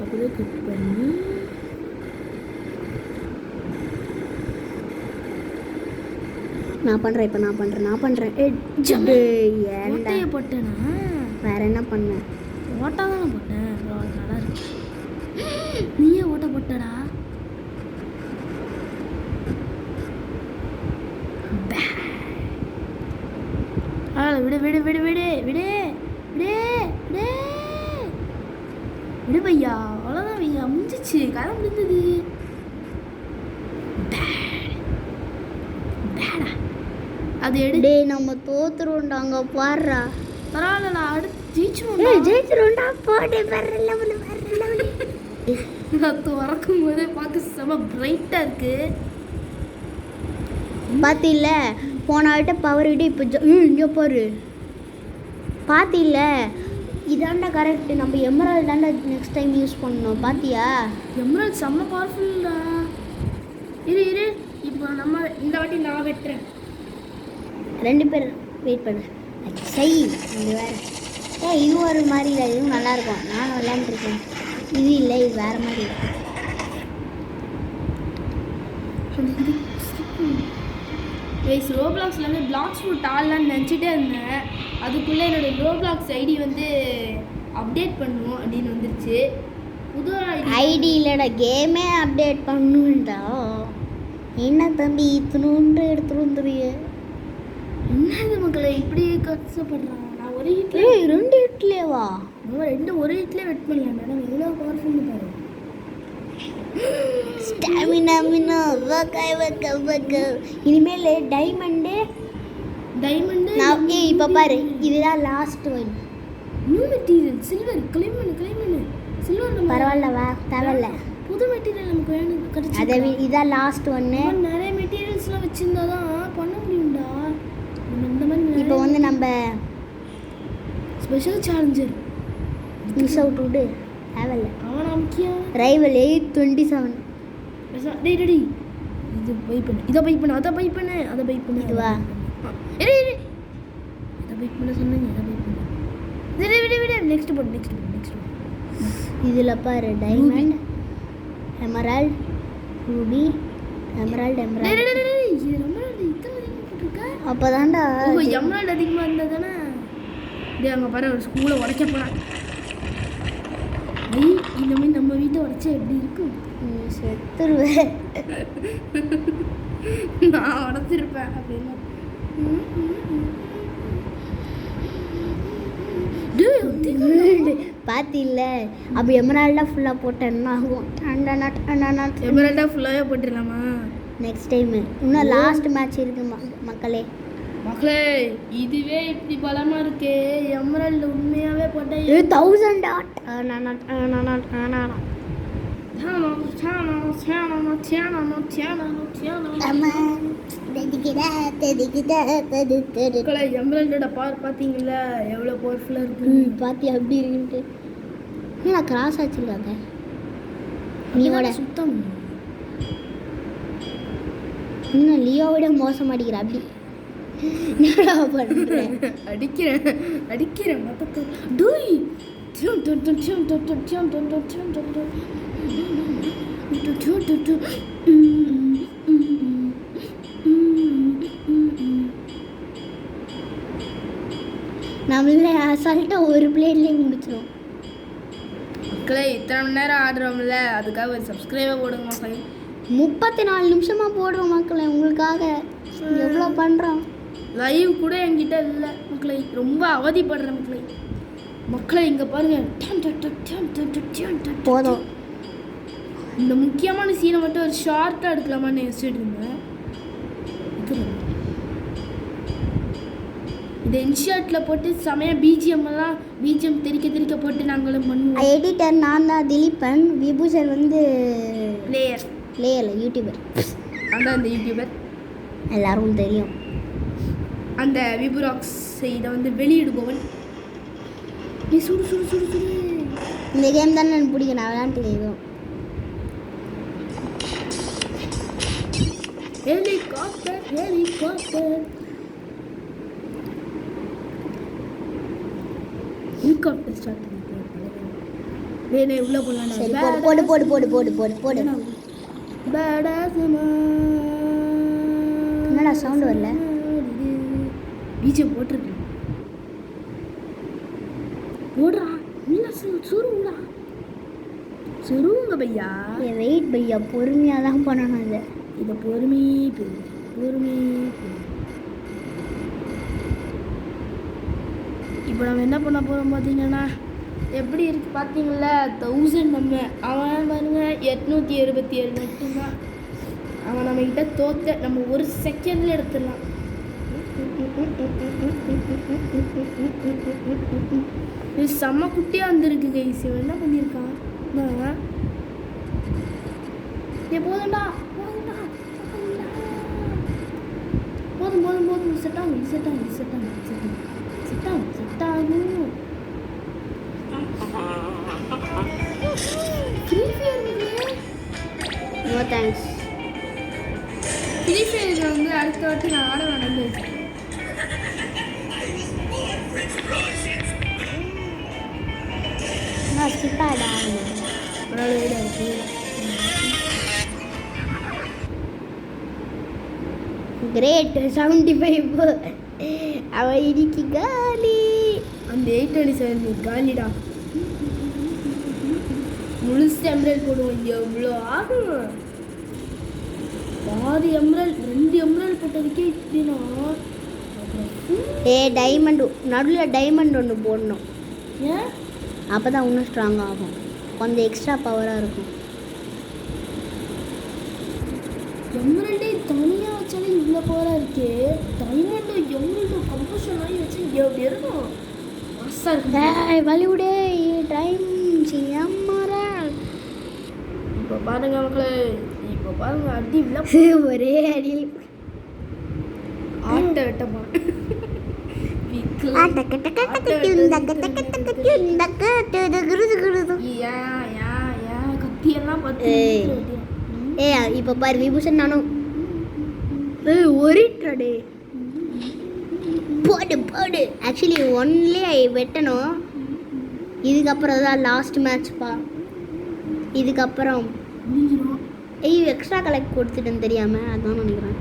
அப்படியே கட் பண்ணி நான் பண்ணுறேன். ஓட்டையை போட்டேனா? வேற என்ன பண்ணேன்? ஓட்டா தானே போட்டேன். நல்லா இருக்கு. நீயே ஓட்ட போட்டடா. விடு விடு விடு விடு விடு விடு விடு விடு பையா. அவ்வளோதான் பையா, முடிஞ்சிச்சு. கதை முடிந்தது. அது எடுத்து நம்ம தோத்துருவோம்டாங்க பாடுறா. பரவாயில்லடா, அடுத்து ஜெயிச்சிருவோம்டா. போடு வரல. அது வரக்கும் போதே பார்க்க செம பிரைட்டாக இருக்கு. பார்த்தில்ல போன ஆகிட்ட பவர் விட்டு இப்போ இங்கே பாரு. பார்த்தில்ல இதாண்டா கரெக்ட். நம்ம எமரால்டு தாண்டா நெக்ஸ்ட் டைம் யூஸ் பண்ணணும். பார்த்தியா? எமரால்டு செம்ம பவர்ஃபுல்லா. இரு இப்போ நம்ம இந்த வாட்டி நான் வெட்டுறேன். 2 பேர் வெயிட் பண்ணு. சை இது வேறு. இது ஒரு மாதிரி இல்லை. இதுவும் நல்லாயிருக்கும். நானும் விளையாண்டுருக்கேன். இது இல்லை, இது வேறு மாதிரி இருக்கும். ரோப்ளாக்ஸில் வந்து பிளாக்ஸ் ஃபுட் ஆடலான்னு நினச்சிட்டே இருந்தேன். அதுக்குள்ளே என்னோடய ரோப்ளாக்ஸ் ஐடி வந்து அப்டேட் பண்ணுவோம் அப்படின்னு வந்துருச்சு. புது ஐடி இல்லைடா, கேமே அப்டேட் பண்ணுண்டா. என்ன தம்பி இத்தினோண்டு எடுத்துகிட்டு வந்துடுறிய? என்னது மக்களை இப்படி கஷ்டப்படுறான்? நான் ஒரு ஹிட்ல 2 ஹிட்லேவா? நம்ம ஒரு ஹிட்லேயே வெட் பண்ணலாம் மேடம். எவ்வளோ பவர்ஃபுல் பாரு. ஸ்டாமினா இனிமேல் டைமண்டு நான் இப்போ பாரு. இதுதான் last one. New material silver. Claim பண்ணு சில்வர். பரவாயில்ல வா, தேவையில்ல. புது மெட்டீரியல் நமக்கு வேணும். கிடைச்சி அதை இதான் லாஸ்ட் ஒன்று. நிறைய மெட்டீரியல்ஸ்லாம் வச்சுருந்தா தான் பண்ண முடியும்டா. இந்த மாதிரி இப்போ வந்து நம்ம ஸ்பெஷல் சேலஞ்சர் மிஸ் அவுட் விடு. தேவையில்ல. அவனா முக்கியம். ரைவல் 8:27. டேய் இது பை பண்ணு. இதை பை பண்ணு. அதை பை பண்ணு. இதுவா? இதை பை பண்ண சொன்னீங்க. இதை பை பண்ணு. விடு. நெக்ஸ்ட் போடு. இதில் பாரு டைமண்ட், எமரால்டு, ரூபி, எமரால்டு. இது எமரால்டு இத்தனை போட்டிருக்கா? அப்போ தாண்டா எமரால்டு அதிகமாக இருந்தால் தானே. டே அங்கே பாரு, ஒரு ஸ்கூலை உடைக்க போகிறான். இந்த மாதிரி நம்ம வீட்டை உடைச்சா எப்படி இருக்கும்? செத்துருவேன். நான் உடச்சிருப்பேன் அப்படின்னு. பார்த்தில்ல அப்போ எமரால்டாக ஃபுல்லாக போட்டேன்னா ஆகும். எமரால்டாக ஃபுல்லாகவே போட்டுடலாமா நெக்ஸ்ட் டைமு? இன்னும் லாஸ்ட் மேட்ச் இருக்குது மக்களே. இதுவே இப்படி பலமாக இருக்கே. எமரால்டு உண்மையாகவே போட்டேன். 1000 டாட். எமரால்டோட பவர் பார்த்தீங்களா எவ்வளோ பவர்ஃபுல்லாக இருக்கு? பார்த்தி அப்படி இருக்குன்ட்டு நான் கிராஸ் ஆச்சுருக்காங்க. நீயோட சுத்தம் இன்னும் லியோவிட மோசம் அடிக்கிற. அப்படி அடிக்கிறேன் மொத்தத்தை. டூய் நம்மள அசால்ட்டாக ஒரு பிளேட்லேயே முடிச்சிடும். மக்களே இத்தனை மணி நேரம் ஆடுறோம்ல, அதுக்காக ஒரு சப்ஸ்கிரைபர் போடுங்க மக்களே. 34 நிமிஷமாக போடுறோம் மக்களே உங்களுக்காக. எவ்வளோ பண்ணுறோம். லைவ் கூட என்கிட்ட இல்லை மக்களே, ரொம்ப அவதிப்படுறேன் மக்களே. மக்களே இங்கே பாருங்க, போதும். இந்த முக்கியமான சீனை மட்டும் ஒரு ஷார்ட்டாக எடுக்கலாமான்னு யோசிச்சுட்டு இருந்தேன். இந்த இன்ஷாட்டில் போட்டு செமையாக பிஜிஎம் தெரிக்க போட்டு நாங்களும் பண்ணுவோம். எடிட்டர் நான் தான் திலீபன். விபூஷன் வந்து லேயர் யூடியூபர். அதான் இந்த யூடியூபர் எல்லாரும் தெரியும். அந்த விபுராக்ஸ் இதை வந்து வெளியிடுபவன். நீ சுடு சுடு சுடு சுடு. இந்த கேம் தானே எனக்கு பிடிக்கும், நான் விளையாண்டு எதுவும். ஹெலிகாப்டர் ஹெலிகாப்டர் ஹெலிகாப்டர் ஸ்டார்ட் பண்ணி உள்ள போலாம். சரி போடு போடு போடு போடு போடு போடு. என்னடா சவுண்ட் வரல? பிஜிஎம் போட்டிருக்கேன். ஓடுறா இல்லை சுருவுடா சுருவுங்க பையா. வெயிட் பையா, பொறுமையாக தான் பண்ணணும். இதை பொறுமை இப்போ நம்ம என்ன பண்ண போகிறோம் பார்த்தீங்கன்னா, எப்படி இருக்கு பார்த்தீங்களா? 1000 நம்ம அவன் பாருங்க 867 மட்டும்தான். அவன் நம்மக்கிட்ட தோத்த நம்ம ஒரு செகண்டில் எடுத்துடலாம். இது செம்ம குட்டியாக வந்துருக்கு கைஸ். இவன் என்ன பண்ணியிருக்கான்? போதும்டா போதும் செட் ஆகும். ஃப்ரீ ஃபயர் வந்து அடுத்த வாட்டி நான் ஆட நடந்து கிரேட் 75. அவன் இன்னைக்கு காலி. அந்த 827 காலிடா. முழுசு எம்ரல் போடுவோம். எவ்வளோ ஆகும்? 6 எம்ரல் 2 எம்ரல் போட்டதுக்கே இப்படின்னா. டைமண்ட் நடுவில் டைமண்ட் ஒன்று போடணும். ஏன்? அப்போ தான் இன்னும் ஸ்ட்ராங்காக ஆகும், கொஞ்சம் எக்ஸ்ட்ரா பவராக இருக்கும். எம்ரல்டே தனியாக வச்சாலே இவ்வளோ பவராக இருக்கே. டைமண்டு எம்ரல்டு கம்பஷன் ஆகி வச்சு எப்படி இருக்கும்? மஸ்ஸாக இருக்கும். வலிவுடே டைம் சியம்மரா. இப்போ பாருங்க மக்களே, இப்போ பாருங்க அடி விழா ஒரே அடி ஆட்டை வெட்டமா. கத்தியெல்லாம் பார்த்து இப்போ பாரு விபூஷன் நானும் ஒரிட்டே போடு போடு. ஆக்சுவலி ஒன்லேயே வெட்டணும். இதுக்கப்புறம் தான் லாஸ்ட் மேட்ச்ப்பா. இதுக்கப்புறம் எக்ஸ்ட்ரா கலெக்ட் கொடுத்துட்டேன்னு தெரியாமல் அதான் நினைக்கிறேன்.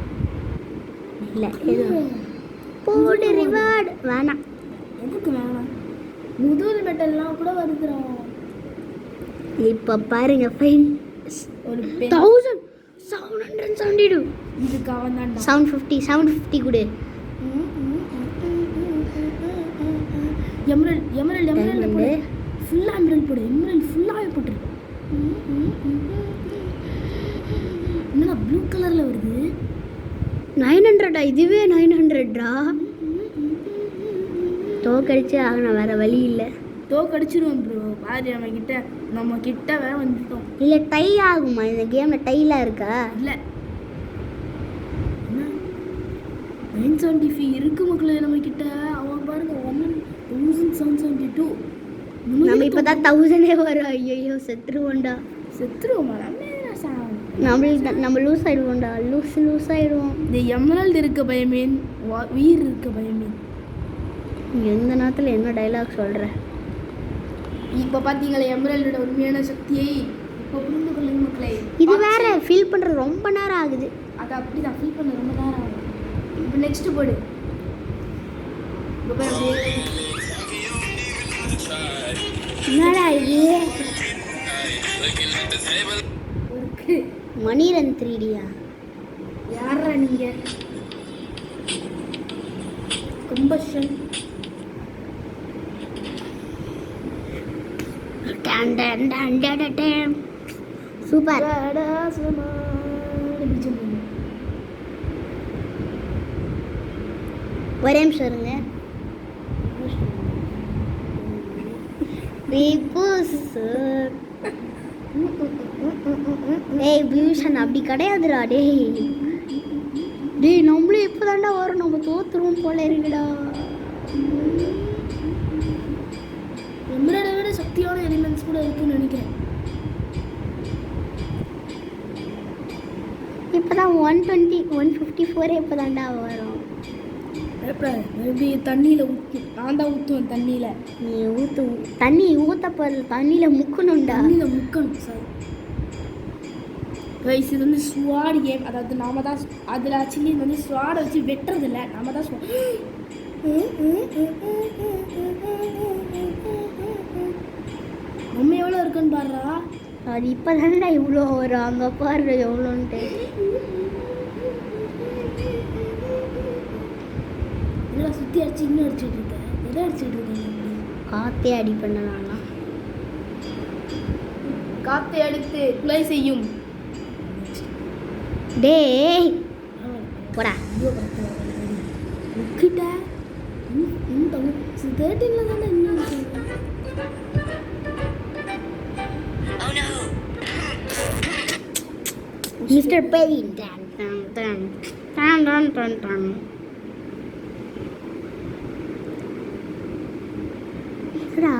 இல்லை எதுவும் போடு ரிவார்டு வேணாம். எதுக்கு வேணாம்? முதல் மெட்டல்லாம் கூட வருதுறோம். இப்போ பாருங்க ஃபைன் ஒரு 1772. இதுக்கு அவன் தான் 750 கொடு. எமரல்ட் போடு. ஃபுல்லாக எமரல்ட் போடு. எமரல்ட் ஃபுல்லாகவே போட்டுரு. என்னடா ப்ளூ கலரில் வருது? 900. இதுவே 900. தோக்கடிச்சு ஆகணும், வேறு வழி இல்லை. தோக்கடிச்சிருவோம் ப்ரோ. பாரு நம்ம கிட்ட வேற வந்துட்டோம். இல்லை டை ஆகுமா இந்த கேமில்? டைலாம் இருக்கா? இல்லை 975 இருக்கு மக்களே நம்ம கிட்ட. அவன் பாருங்க 1772. நம்ம இப்போ தான் 1000 வரும். ஐயோ செத்துருவோண்டா. செத்துருவோமா? நம்ம லூஸ் ஆகிடுவோண்டா. லூஸ் ஆகிடுவோம். இந்த எமரல்டு இருக்க பயமேன், உயிர் இருக்க பயமேன். எந்த நேரத்தில் என்ன டைலாக் சொல்கிறேன்? இப்போ பார்த்தீங்களா எமரல்டோட உண்மையான சக்தியை இப்போ புரிந்து கொள்ளுங்க மக்களே. இது வேற ஃபீல் பண்ணுறது ரொம்ப நேரம் ஆகுது. அது அப்படி தான் ஃபீல் பண்ண ரொம்ப நேரம் ஆகும். இப்போ நெக்ஸ்ட் போடு. என்னடா இது ஒர்க்கு மணிரன் 3Dயா? யாரா நீங்க? Combustion super. ஒரே நிமிஷம் இருங்க. ஏய் பியூஷன் அப்படி கிடையாதுடா டேய். டேய் நம்மளும் இப்போதாண்டா வரும், நம்ம தோத்துருவோம் போல இருக்குடா. நம்மளோட விட சக்தியான எலிமெண்ட்ஸ் கூட இருக்குன்னு நினைக்கிறேன். இப்போதான் 120 154 இப்போதாண்டா வரும். எப்படி தண்ணியில் ஊற்றி நான் தான் ஊற்றுவேன் தண்ணியில். நீ ஊற்று, தண்ணி ஊற்ற போகிறது, தண்ணியில் முக்கணும்டா. தண்ணியில் முக்கணும் சார். ரைஸ் இது வந்து ஸ்வாட் கேம். அதாவது நாம தான் அதில் ஆக்சுவலி வந்து ஸ்வாடை வச்சு வெட்டுறதில்ல, நாம தான் நம்ம எவ்வளோ இருக்குன்னு பாடுறா. அது இப்போ தானடா இவ்வளோ வரும், அங்கே பாரு எவ்வளோன்ட்டு. இதெல்லாம் சுற்றி அடிச்சு இன்னும் அடிச்சுட்டு இருக்கேன். எதை அடிச்சுட்டு இருக்கேன்? காற்றே அடி பண்ணலாம். காற்றை அடித்து குலை செய்யும். டேய் போடா. முக்கிட்ட இந்த 13ல் தானே இன்னும் Oh no! Mister pain. Done done done done done done done. என்னடா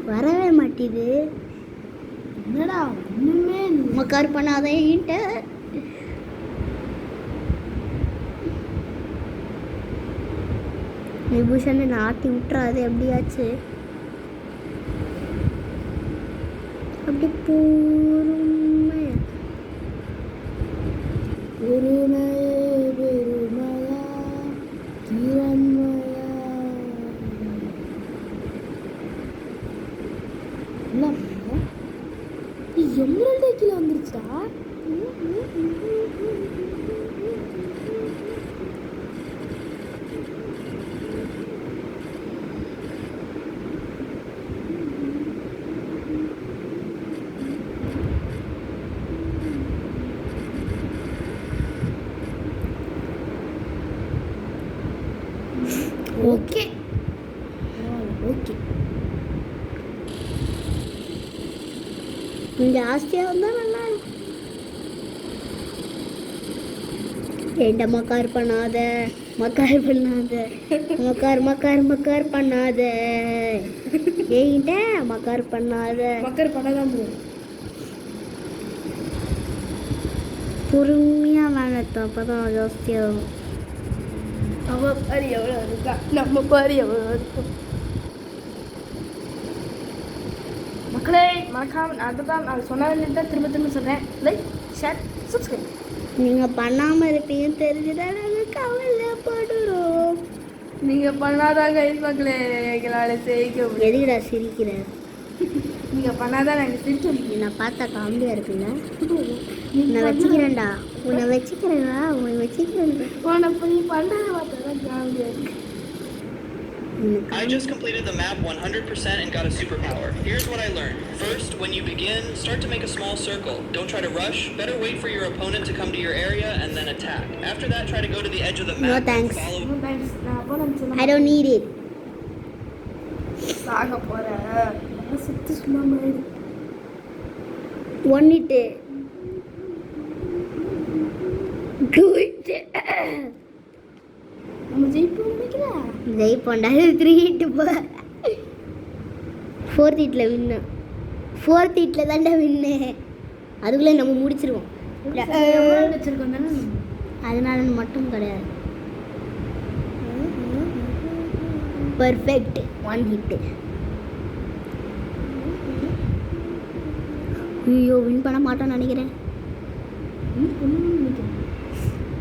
வரவே மாட்டேது. என்னடா ஒன்றுமே மக்கார் பண்ணாதே என்கிட்ட. விபூஷன் ஆட்டி விட்டுறாது எப்படியாச்சு. அப்படி பொறுமை பெருமையே பெருமையா கிரண்மயா. என்ன பண்ண? எம்எல்ஏ கீழே வந்துருச்சா? Okay okay. ஜாஸ்தியாக வந்தால் நல்லா இருக்கும். ஏண்டா மக்கார் பண்ணாத, மக்கார் பண்ணாத, மக்கார் மக்கார் மக்கார் பண்ணாத. ஏன்ட்ட மக்கார் பண்ணாத. மக்கள் பண்ணதான் போகும். பொறுமையாக வேணத்தான், அப்போ தான் ஜாஸ்தியாகும். அவ பாரு எவ்வளோ இருக்கா, நம்ம பாரு எவ்வளோ இருக்கும். மக்களே மறக்காம அதுதான் நான் சொன்னதுலேருந்து தான் திரும்ப திரும்ப சொல்கிறேன். Like share subscribe. நீங்கள் பண்ணாமல் இருப்பீங்கன்னு தெரிஞ்சுதான் நாங்கள் கவலைப்படுறோம். நீங்கள் பண்ணாதாங்க மக்களே எங்களால் செய்ய முடியும். எதுக்குடா சிரிக்கிற? நீங்கள் பண்ணாதான் நாங்கள் சிரிக்க முடியும். என்னை பார்த்தா காமெடியாக இருக்குல்ல? உன்னை வச்சுக்கிறேன்டா, உன்னை வச்சுக்கிறேன்டா, உன்னை வச்சுக்கிறேன். உனக்கு நீ பண்ணுறத பார்த்தா தான் ஜாலியாக இருக்கு. I just completed the map 100% and got a superpower. Here's what I learned. First, when you begin, start to make a small circle. Don't try to rush. Better wait for your opponent to come to your area and then attack. After that, try to go to the edge of the map. No thanks. Follow. No thanks. நான் அப்போ நினச்சேன் I don't need it. சாக போகிறேன். சுற்றி சும்மா ஒன்னிட்டு do it. நம்ம ஜெயிப்போம் நினைக்கிறேன். ஜெயிப்போண்டா. 3 hit போ. 4th hitல வின்னு. 4th hitல தாண்டா வின்னு. அதுக்குள்ளே நம்ம முடிச்சிருவோம். வச்சிருக்கோம் தானே. அதனால மட்டும் கிடையாது. Perfect 1 hit. ஐயோ வின் பண்ண மாட்டோம்னு நினைக்கிறேன்.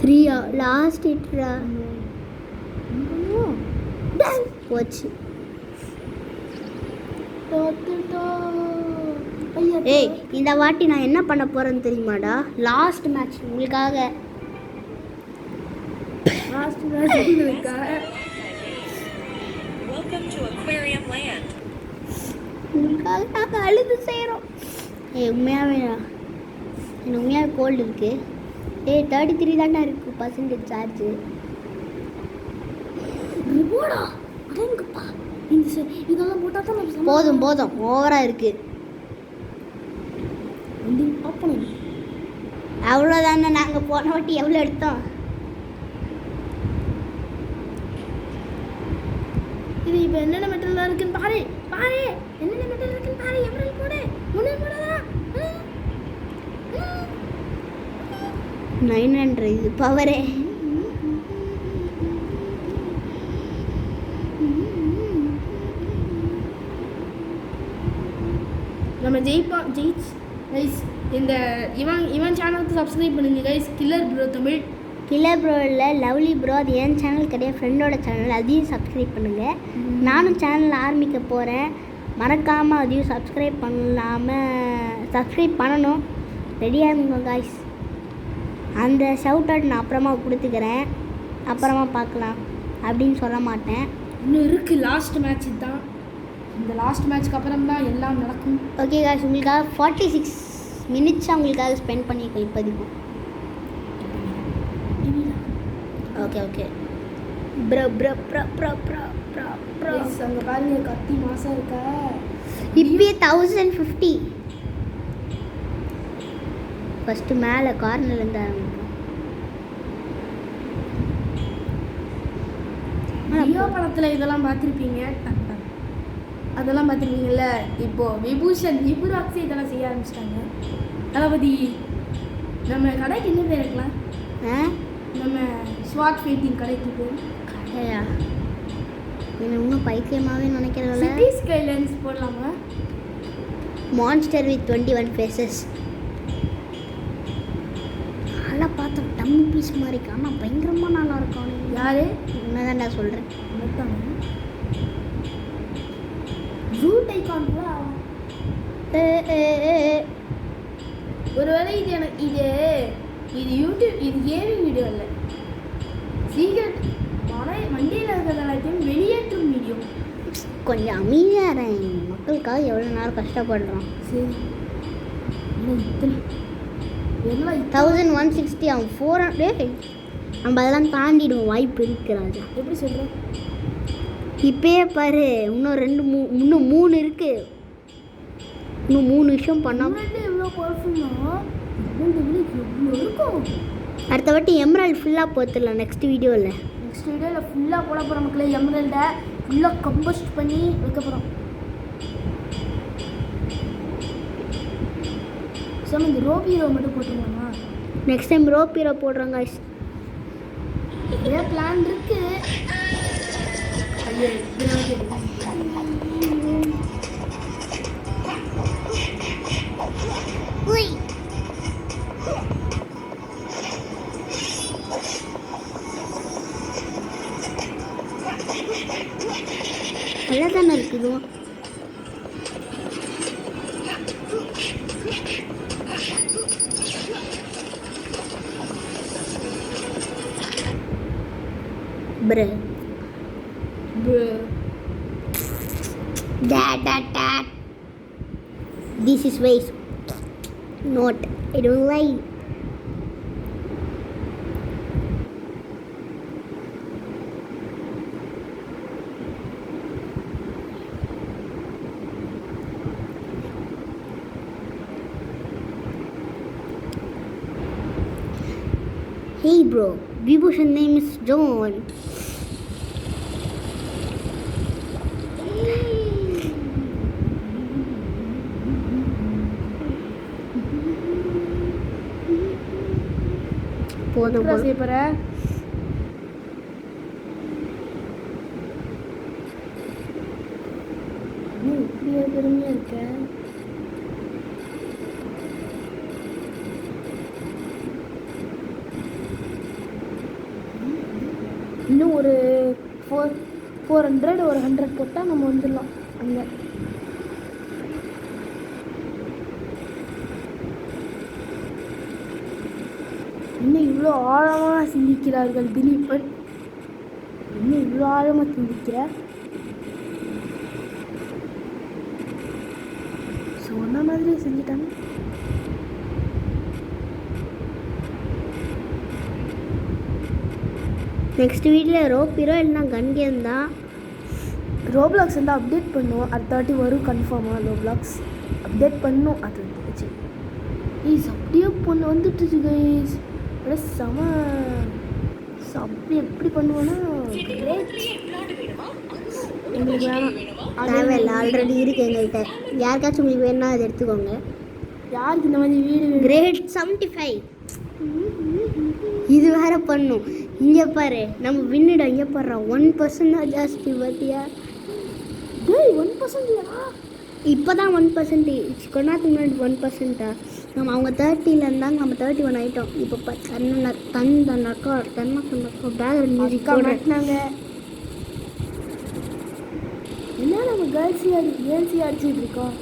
3 லாஸ்ட் ஹிட்ரா போச்சு. தோத்துட்டோம். ஐயா, ஏய் இந்த வாட்டி நான் என்ன பண்ண போறேன்னு தெரியுமாடா? லாஸ்ட் மேட்ச் உங்களுக்காக. லாஸ்ட் மேட்ச் உங்களுக்காக. Welcome to Aquarium Land. உங்களுக்காக நாங்கள் அழுது செய்கிறோம். ஏய் உண்மையாகவே எனக்கு உண்மையாக கோல்டு இருக்கு. ஏய் 33 தாண்டா இருக்கு பர்சன்டேஜ் சார்ஜு. போடா அடங்கப்பா. இதெல்லாம் போட்டால் தான் நம்ம போதும் போதும் ஓவராக இருக்கு. வந்து பார்ப்போம். அவ்வளோதானே, நாங்கள் போன வாட்டி எவ்வளோ எடுத்தோம்? இது இப்போ என்னென்ன மெட்டல் இருக்குன்னு பாரு பாரு. என்னென்ன மெட்டல் இருக்குன்னு பாரு. எமரல் போடு. முன்னே போடாதா. 900 இது பவரே. நம்ம ஜெயிச்சு கைஸ். இந்த இவன் சேனலுக்கு சப்ஸ்கிரைப் பண்ணுங்க guys. Killer bro Tamil. Killer bro இல்லை, லவ்லி ப்ரோ. அது என் சேனல் கிடையாது, ஃப்ரெண்டோட சேனல். அதையும் சப்ஸ்கிரைப் பண்ணுங்கள். நானும் சேனல் ஆரம்பிக்க போகிறேன். மறக்காமல் அதையும் சப்ஸ்கிரைப் பண்ணணும். ரெடியாக இருங்க காய்ஸ். அந்த ஷவுட் அவுட் நான் அப்புறமா கொடுத்துக்கிறேன், அப்புறமா பார்க்கலாம் அப்படின்னு சொல்ல மாட்டேன். இன்னும் இருக்குது லாஸ்ட் மேட்ச் தான். இந்த லாஸ்ட் மேட்ச்க்கு அப்புறம் தான் எல்லாம் நடக்கும். ஓகே காய்ஸ், உங்களுக்காக 46 மினிட்ஸாக உங்களுக்காக ஸ்பெண்ட் பண்ணியிருக்கேன் இப்போதைக்கு. Okay okay bro bro bro bro bro bro bro அங்கே பாருங்க கத்தி மாதம் இருக்கா. இப்பயே 1050. ஃபஸ்ட்டு மேலே கார்னர்லேருந்து ஆரம்பிக்கும். லியோ படத்தில் இதெல்லாம் பார்த்துருப்பீங்க. அதெல்லாம் பார்த்துருப்பீங்கல்ல. இப்போது விபுராக்ஸி இதெல்லாம் செய்ய ஆரம்பிச்சிட்டாங்க. தளபதி நம்ம கடைக்கு என்ன பேர் இருக்கலாம்? நம்ம ஸ்வாட் ஃபைட்டிங் கடைக்கு பேர் கடையா? என்ன இன்னும் பைத்தியமாகவே நினைக்கிறதில்ல. சிட்டி ஸ்கைலைன்ஸ் போடலாமா? Monster with 21 faces. நல்லா பார்த்தோம், டம்மி பீஸ் மாதிரி இருக்கு. ஆனால் பயங்கரமாக நல்லா இருக்கும். யாரு? உன்னதான் நான் சொல்கிறேன். ரூட் ஐகான் கூட ஆகும். ஒருவேளை இது எனக்கு இது யூடியூப், இது கேமிங் வீடியோ இல்லை. சீக்கிரம் மண்டியில் இருக்கிற எல்லாத்தையும் வெளியேற்றும் வீடியோ. கொஞ்சம் அமைதியாக இருறேன். மக்களுக்காக எவ்வளோ நேரம் கஷ்டப்படுறோம். சரி எல்லாம் 1160 ஆகும். 400 நம்ம அதெல்லாம் தாண்டிடுவோம், வாய்ப்பு இருக்கிறாங்க. எப்படி சொல்கிறேன்? இப்பயே பாரு, இன்னும் 3 இருக்கு. இன்னும் 3 விஷயம் பண்ணோம். எவ்வளோ பவர்ஃபுல்னா எவ்வளோ இருக்கும். அடுத்த வாட்டி எம்ராய்டு ஃபுல்லாக போத்துடலாம் நெக்ஸ்ட் வீடியோவில். நெக்ஸ்ட் வீடியோவில் ஃபுல்லாக போட போகிற மக்களே. எம்ராய்டை ஃபுல்லாக கம்போஸ்ட் பண்ணி வைக்க போகிறோம். சார் இந்த ரோப் ஹீரோ மட்டும் போட்டுருவாமா? நெக்ஸ்ட் டைம் ரோப் ஹீரோ போடுறோம் guys. இதே பிளான் இருக்கு. ஐயோ நல்லா தானே இருக்குது. Bruh. Dad. This is waste. Not. I don't like. Hey bro, Vibhushan's name is John. போதும் பெருமையாக இருக்க. இன்னும் ஒரு 400 ஒரு 100 போட்டால் நம்ம வந்துடலாம். அங்கே இவ்வளோ ஆழமாக சிந்திக்கிறார்கள் திலீபன். என்ன இவ்வளோ ஆழமாக சிந்திக்கிற? சொன்ன மாதிரி செஞ்சிட்டாங்க. நெக்ஸ்ட் வீட்டில் ரோப்பிரோ இல்லைனா கன் கேம் தான். ரோப்ளாக்ஸ் வந்து அப்டேட் பண்ணுவோம். அது 30 வரும் கன்ஃபார்மாக. ரோப்ளாக்ஸ் அப்டேட் பண்ணும். அது வந்துச்சு ஈஸ் அப்படியே பொண்ணு வந்துட்டுச்சு கைஸ். அப்படியே செம அப்படி எப்படி பண்ணுவோன்னா எங்களுக்கு வேணாம். தேவையில்லை, ஆல்ரெடி இருக்கு எங்கள்கிட்ட. யாருக்காச்சும் உங்களுக்கு வேணும்னா அதை எடுத்துக்கோங்க. யாருக்கு இந்த மாதிரி வீடு வேணும்? கிரேட் 75 இது வேற பண்ணும். இங்கே பாரு நம்ம வின்னிடம். இங்கே பாரு 1% தான் ஜாஸ்தி பார்த்தியா? டேய் 1% இல்லையா? இப்போ தான் 1%. கொஞ்ச நேரத்துக்கு முன்னாடி 1%. நம்ம அவங்க 30ல் இருந்தாங்க, நம்ம 31 ஆகிட்டோம். இப்போ தன்னக்கா பேக்ரவுண்ட் மியூசிக் மாட்டினாங்க. என்ன நம்ம கேர்ள்ஸி அடிச்சுட்டு இருக்கோம்.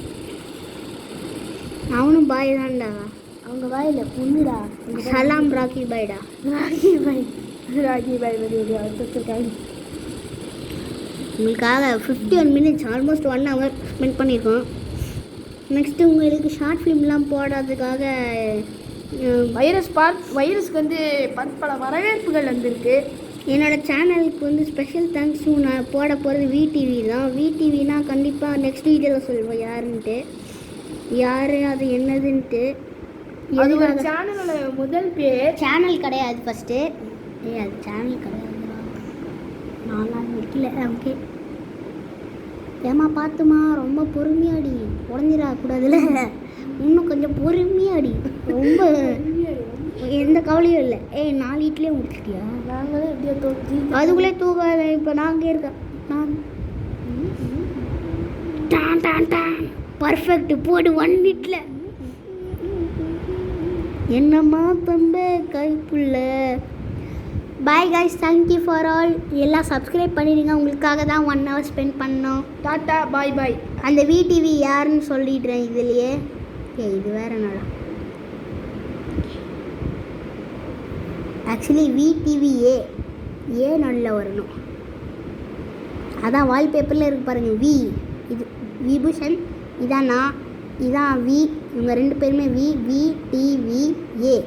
அவனும் பாய் தான்டா. அவங்க வாயில பொண்ணுடா. சலாம் ராக்கி பாய்டா. ராகி பாய் வச்சுருக்காங்க. உங்களுக்காக 51 மினிட்ஸ் ஆல்மோஸ்ட் 1 ஹவர் ஸ்பெண்ட் பண்ணியிருக்கோம். நெக்ஸ்ட்டு உங்களுக்கு ஷார்ட் ஃபிலிம்லாம் போடுறதுக்காக வைரஸ்க்கு வந்து பல வரவேற்புகள் வந்திருக்கு. என்னோடய சேனலுக்கு வந்து ஸ்பெஷல் தேங்க்ஸும். நான் போட போகிறது விடிவி தான். விடிவினா கண்டிப்பாக நெக்ஸ்ட் வீடியோவில் சொல்லுவோம் யாருன்ட்டு, யார் அது என்னதுன்ட்டு. அது ஒரு சேனலோட முதல் பேர். சேனல் கிடையாது ஃபஸ்ட்டு. அது சேனல் கிடையாது, நான்லாம் வைக்கல. ஓகே ஏமா பார்த்துமா, ரொம்ப பொறுமையாடி, உடஞ்சிடக்கூடாதுல. இன்னும் கொஞ்சம் பொறுமையாடி, ரொம்ப எந்த கவலையும் இல்லை. 4 வீட்லேயே முடிச்சிட்டியா? நாங்களே எப்படியோ தோற்றி அதுக்குள்ளே தூக்காத. இப்போ நாங்கள் இருக்கேன். நான் டான் டான் டான் பர்ஃபெக்ட் போடு 1 வீட்டில். என்னம்மா தம்பே Kaipulla. Bye guys, thank you for all. எல்லாம் சப்ஸ்கிரைப் பண்ணிடுங்க. உங்களுக்காக தான் 1 ஹவர் ஸ்பெண்ட் பண்ணோம். Tata bye bye. அந்த விடிவி யாருன்னு சொல்லிடுறேன் இதுலையே. இது வேற என்னடா, ஆக்சுவலி விடிவிஏ நல்லா வரணும். அதான் வால்பேப்பரில் இருக்கு பாருங்க. இது விபூஷன், இதான் நான், இதான் இவங்க 2 பேருமே விடிவிஏ.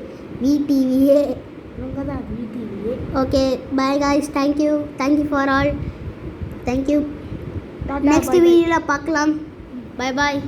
இவங்க தான் விடிவிஏ. Okay bye guys, thank you for all. Thank you. Next வீடியோவில் பார்க்கலாம். பாய் பாய்.